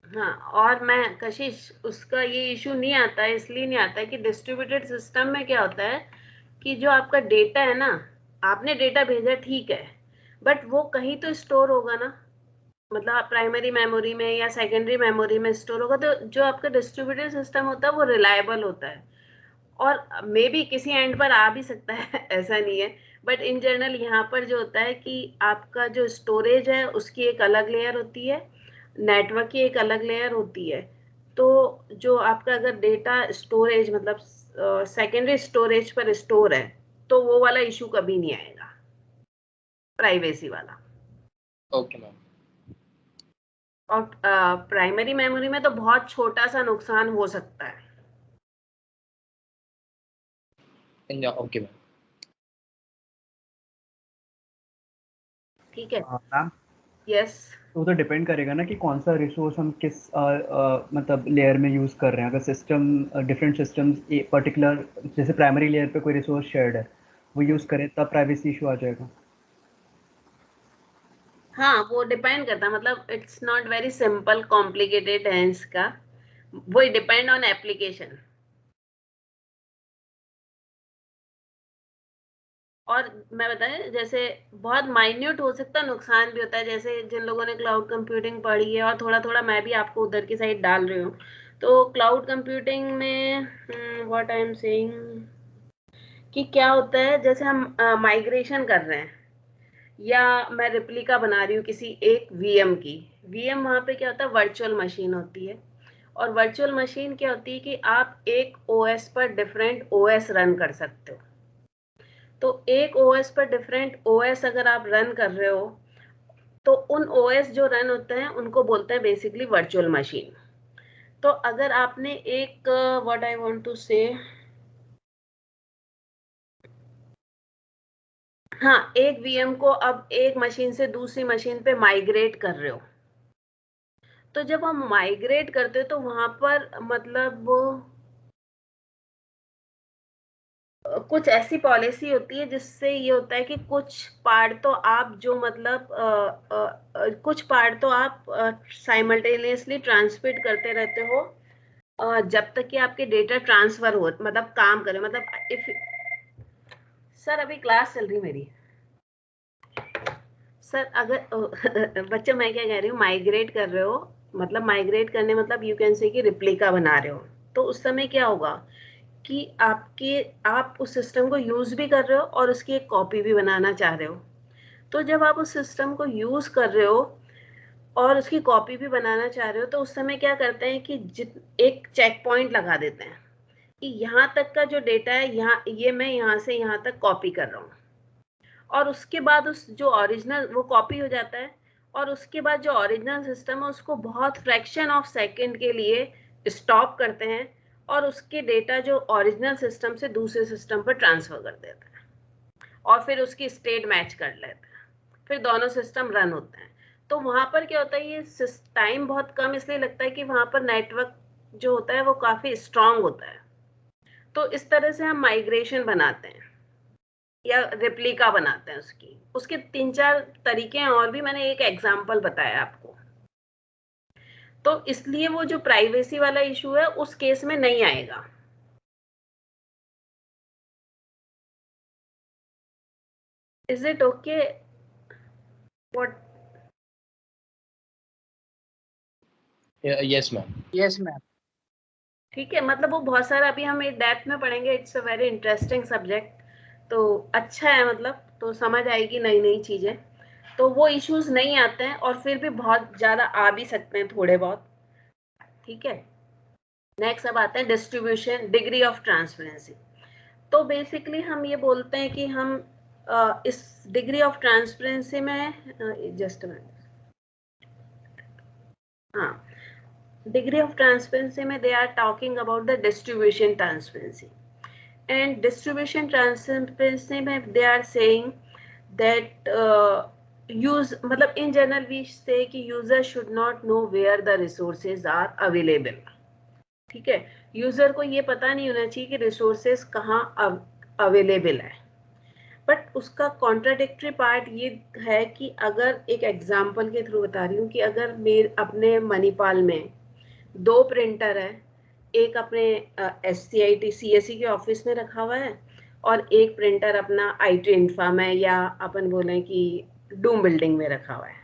हाँ, और मैं कशिश उसका ये इशू नहीं आता है, इसलिए नहीं आता है कि डिस्ट्रीब्यूटेड सिस्टम में क्या होता है कि जो आपका डेटा है ना, आपने डेटा भेजा ठीक है, बट वो कहीं तो स्टोर होगा ना, मतलब प्राइमरी मेमोरी में या सेकेंडरी मेमोरी में स्टोर होगा। तो जो आपका डिस्ट्रीब्यूटेड सिस्टम होता है वो रिलायबल होता है, और मे बी किसी एंड पर आ भी सकता है ऐसा नहीं है, बट इन जनरल यहाँ पर जो होता है कि आपका जो स्टोरेज है उसकी एक अलग लेयर होती है, नेटवर्क की एक अलग लेयर होती है। तो जो आपका अगर डेटा स्टोरेज मतलब सेकेंडरी स्टोरेज पर स्टोर है, तो वो वाला इशू कभी नहीं आएगा, प्राइवेसी वाला। Okay ma'am. और प्राइमरी मेमोरी में तो बहुत छोटा सा नुकसान हो सकता है। Okay ma'am. ठीक है। Ma'am yes. तो वो तो डिपेंड करेगा ना कि कौन सा रिसोर्स हम किस मतलब लेयर में यूज़ कर रहे हैं। अगर सिस्टम डिफरेंट सिस्टम्स एक पर्टिकुलर जैसे प्राइमरी लेयर पे कोई रिसोर्स शेयर्ड है वो यूज़ करें तब प्राइवेसी इशू आ जाएगा। हाँ, वो डिपेंड करता है, मतलब it's not very simple complicated है इसका, वो डिपेंड ऑन एप्लीकेशन। और मैं बताएं, जैसे बहुत माइन्यूट हो सकता है, नुकसान भी होता है, जैसे जिन लोगों ने क्लाउड कंप्यूटिंग पढ़ी है, और थोड़ा थोड़ा मैं भी आपको उधर की साइड डाल रही हूँ। तो क्लाउड कंप्यूटिंग में व्हाट आई एम सेइंग कि क्या होता है, जैसे हम माइग्रेशन कर रहे हैं या मैं रिप्लिका बना रही हूँ किसी एक वीएम की। वीएम वहां पे क्या होता है, वर्चुअल मशीन होती है, और वर्चुअल मशीन क्या होती है कि आप एक ओएस पर डिफरेंट ओएस रन कर सकते हो। तो एक ओएस पर डिफरेंट ओएस अगर आप रन कर रहे हो, तो उन ओएस जो रन होते हैं उनको बोलते हैं बेसिकली वर्चुअल मशीन। तो अगर आपने एक व्हाट आई वांट टू से, हाँ, एक वीएम को अब एक मशीन से दूसरी मशीन पे माइग्रेट कर रहे हो, तो जब हम माइग्रेट करते हो तो वहां पर मतलब कुछ ऐसी पॉलिसी होती है जिससे ये होता है कि कुछ पार्ट तो आप जो मतलब कुछ पार्ट तो आप साइमल्टेनियसली ट्रांसमिट करते रहते हो जब तक कि आपके डेटा ट्रांसफर हो, मतलब काम करे, मतलब इफ सर अभी क्लास चल रही मेरी सर, अगर बच्चे मैं क्या कह रही हूँ, माइग्रेट कर रहे हो, मतलब माइग्रेट करने मतलब यू कैन से कि रिप्लिका बना रहे हो, तो उस समय क्या होगा कि आप उस सिस्टम को यूज भी कर रहे हो और उसकी एक कॉपी भी बनाना चाह रहे हो। तो जब आप उस सिस्टम को यूज कर रहे हो और उसकी कॉपी भी बनाना चाह रहे हो, तो उस समय क्या करते हैं कि एक चेक पॉइंट लगा देते हैं कि यहाँ तक का जो डेटा है, यहाँ ये मैं यहाँ से यहाँ तक कॉपी कर रहा हूँ, और उसके बाद उस जो ओरिजिनल वो कॉपी हो जाता है, और उसके बाद जो ओरिजिनल सिस्टम है उसको बहुत फ्रैक्शन ऑफ सेकंड के लिए स्टॉप करते हैं, और उसके डेटा जो ओरिजिनल सिस्टम से दूसरे सिस्टम पर ट्रांसफर कर देता है, और फिर उसकी स्टेट मैच कर लेता है, फिर दोनों सिस्टम रन होते हैं। तो वहां पर क्या होता है, ये टाइम बहुत कम इसलिए लगता है कि वहां पर नेटवर्क जो होता है वो काफी स्ट्रांग होता है। तो इस तरह से हम माइग्रेशन बनाते हैं या रेप्लिका बनाते हैं उसकी, उसके 3-4 तरीके हैं, और भी मैंने एक एग्जांपल बताया आपको। तो इसलिए वो जो प्राइवेसी वाला इशू है उस केस में नहीं आएगा। Is it okay? What? Yes ma'am. Yes ma'am. ठीक है, मतलब वो बहुत सारा अभी हम डेप्थ में पढ़ेंगे, it's a very interesting subject, तो अच्छा है, मतलब तो समझ आएगी नई नई चीजें, तो वो इश्यूज नहीं आते हैं और फिर भी बहुत ज्यादा आ भी सकते हैं थोड़े बहुत। ठीक है, नेक्स्ट अब आते हैं डिस्ट्रीब्यूशन, डिग्री ऑफ ट्रांसपेरेंसी। तो बेसिकली हम ये बोलते हैं कि हम इस डिग्री ऑफ ट्रांसपेरेंसी में जस्ट हाँ, डिग्री ऑफ ट्रांसपेरेंसी में they are talking about the distribution transparency, and distribution transparency में they are saying that use मतलब इन जनरल वी से कि user should not know where the resources are available. ठीक है, user को ये पता नहीं होना चाहिए कि रिसोर्सेज कहाँ अवेलेबल है। बट उसका कॉन्ट्राडिक्टरी पार्ट ये है कि अगर एक एग्जांपल के थ्रू बता रही हूँ कि अगर मेरे अपने मणिपाल में 2 प्रिंटर है, एक अपने SCIT CSE के ऑफिस में रखा हुआ है और एक प्रिंटर अपना IT इंफ्रा में या अपन बोले कि डूम बिल्डिंग में रखा हुआ है।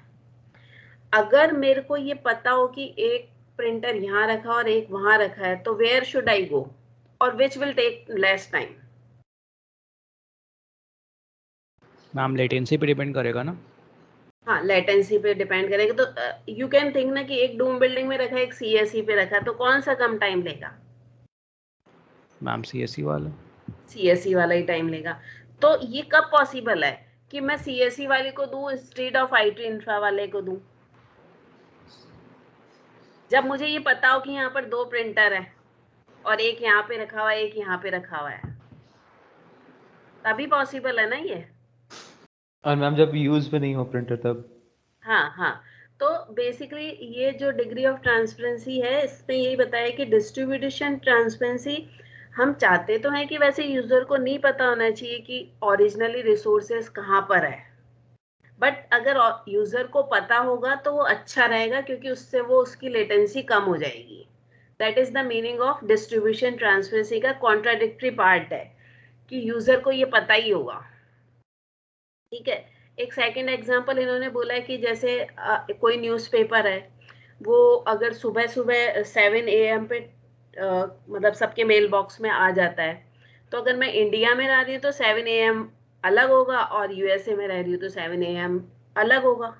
अगर मेरे को ये पता हो कि एक प्रिंटर यहाँ रखा और एक वहां रखा है, तो वेयर शुड आई गो और which will take less time? Ma'am latency पे डिपेंड करेगा ना। हाँ, लेटेंसी पे डिपेंड करेगा। तो यू कैन थिंक ना कि एक डूम बिल्डिंग में रखा है, एक CSE पे रखा है, तो कौन सा कम टाइम लेगा? मैम CSE वाला। CSE वाला ही टाइम लेगा। तो ये कब पॉसिबल है कि मैं CSE वाले को दूं इंस्टेड ऑफ IT इंफ्रा वाले को दूं? जब मुझे ये पता हो कि यहाँ पर 2 प्रिंटर है और एक यहाँ पे रखा हुआ है, एक यहाँ पे रखा हुआ है, तभी पॉसिबल है ना ये। और मैम जब यूज पे नहीं हो प्रिंटर तब? हाँ, तो बेसिकली ये जो डिग्री ऑफ ट्रांसपेरेंसी है, इसमें यही बताया कि डिस्ट्रीब्यूशन ट्रांसपेरेंसी हम चाहते तो हैं कि वैसे यूजर को नहीं पता होना चाहिए कि ओरिजिनली रिसोर्सेज कहाँ पर है, बट अगर यूजर को पता होगा तो वो अच्छा रहेगा, क्योंकि उससे वो उसकी लेटेंसी कम हो जाएगी। That is the meaning of distribution transparency का कॉन्ट्राडिक्टरी पार्ट है कि यूजर को ये पता ही होगा। ठीक है, एक सेकंड एग्जांपल इन्होंने बोला है कि जैसे कोई न्यूज़पेपर है, वो अगर सुबह सुबह 7 AM पे मतलब सबके मेल बॉक्स में आ जाता है, तो अगर मैं इंडिया में रह रही हूँ तो 7 AM अलग होगा और USA में रह रही हूँ तो 7 AM अलग होगा।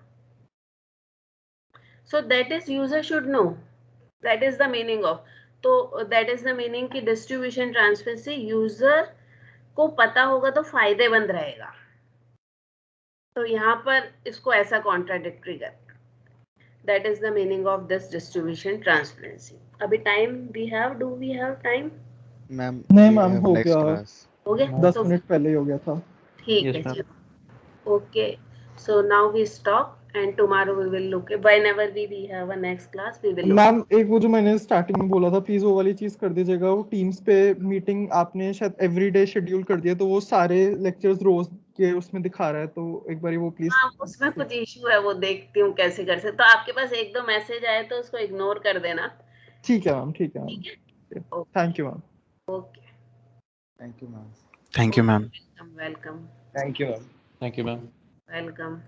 सो that is user should know, that is the meaning of, तो दैट इज द मीनिंग की डिस्ट्रीब्यूशन ट्रांसपेरेंसी यूजर को पता होगा तो फायदेमंद रहेगा। तो यहाँ पर इसको ऐसा कॉन्ट्राडिक्टरी कर, that is the meaning of this distribution transparency. अभी time we have, do we have time? Ma'am नहीं we मैम, have हो next गया, class. हो गया? 10 तो मिनट पहले ही हो गया था। ठीक Yes, है, ma'am. चलो, okay, so now we stop and tomorrow we will look whenever we have a next class we will look. Ma'am एक वो जो मैंने स्टार्टिंग में बोला था, प्लीज वो वाली चीज कर दीजिएगा। वो टीम्स पे मीटिंग आपने शायद एवरीडे शेड्यूल कर दिया, तो वो सारे लेक्चर्स रोज के उसमें दिखा रहा है, तो एक बार वो प्लीज। हाँ, उसमें कुछ इशू है, वो देखती हूँ कैसे कर सकते। तो आपके पास 1-2 मैसेज आए तो उसको इग्नोर कर देना। ठीक है मैम, ठीक है मैम, ठीक है, thank you ma'am. Okay, Thank you, ma'am. Thank you, ma'am. Welcome, thank you ma'am. Thank you, ma'am. Welcome.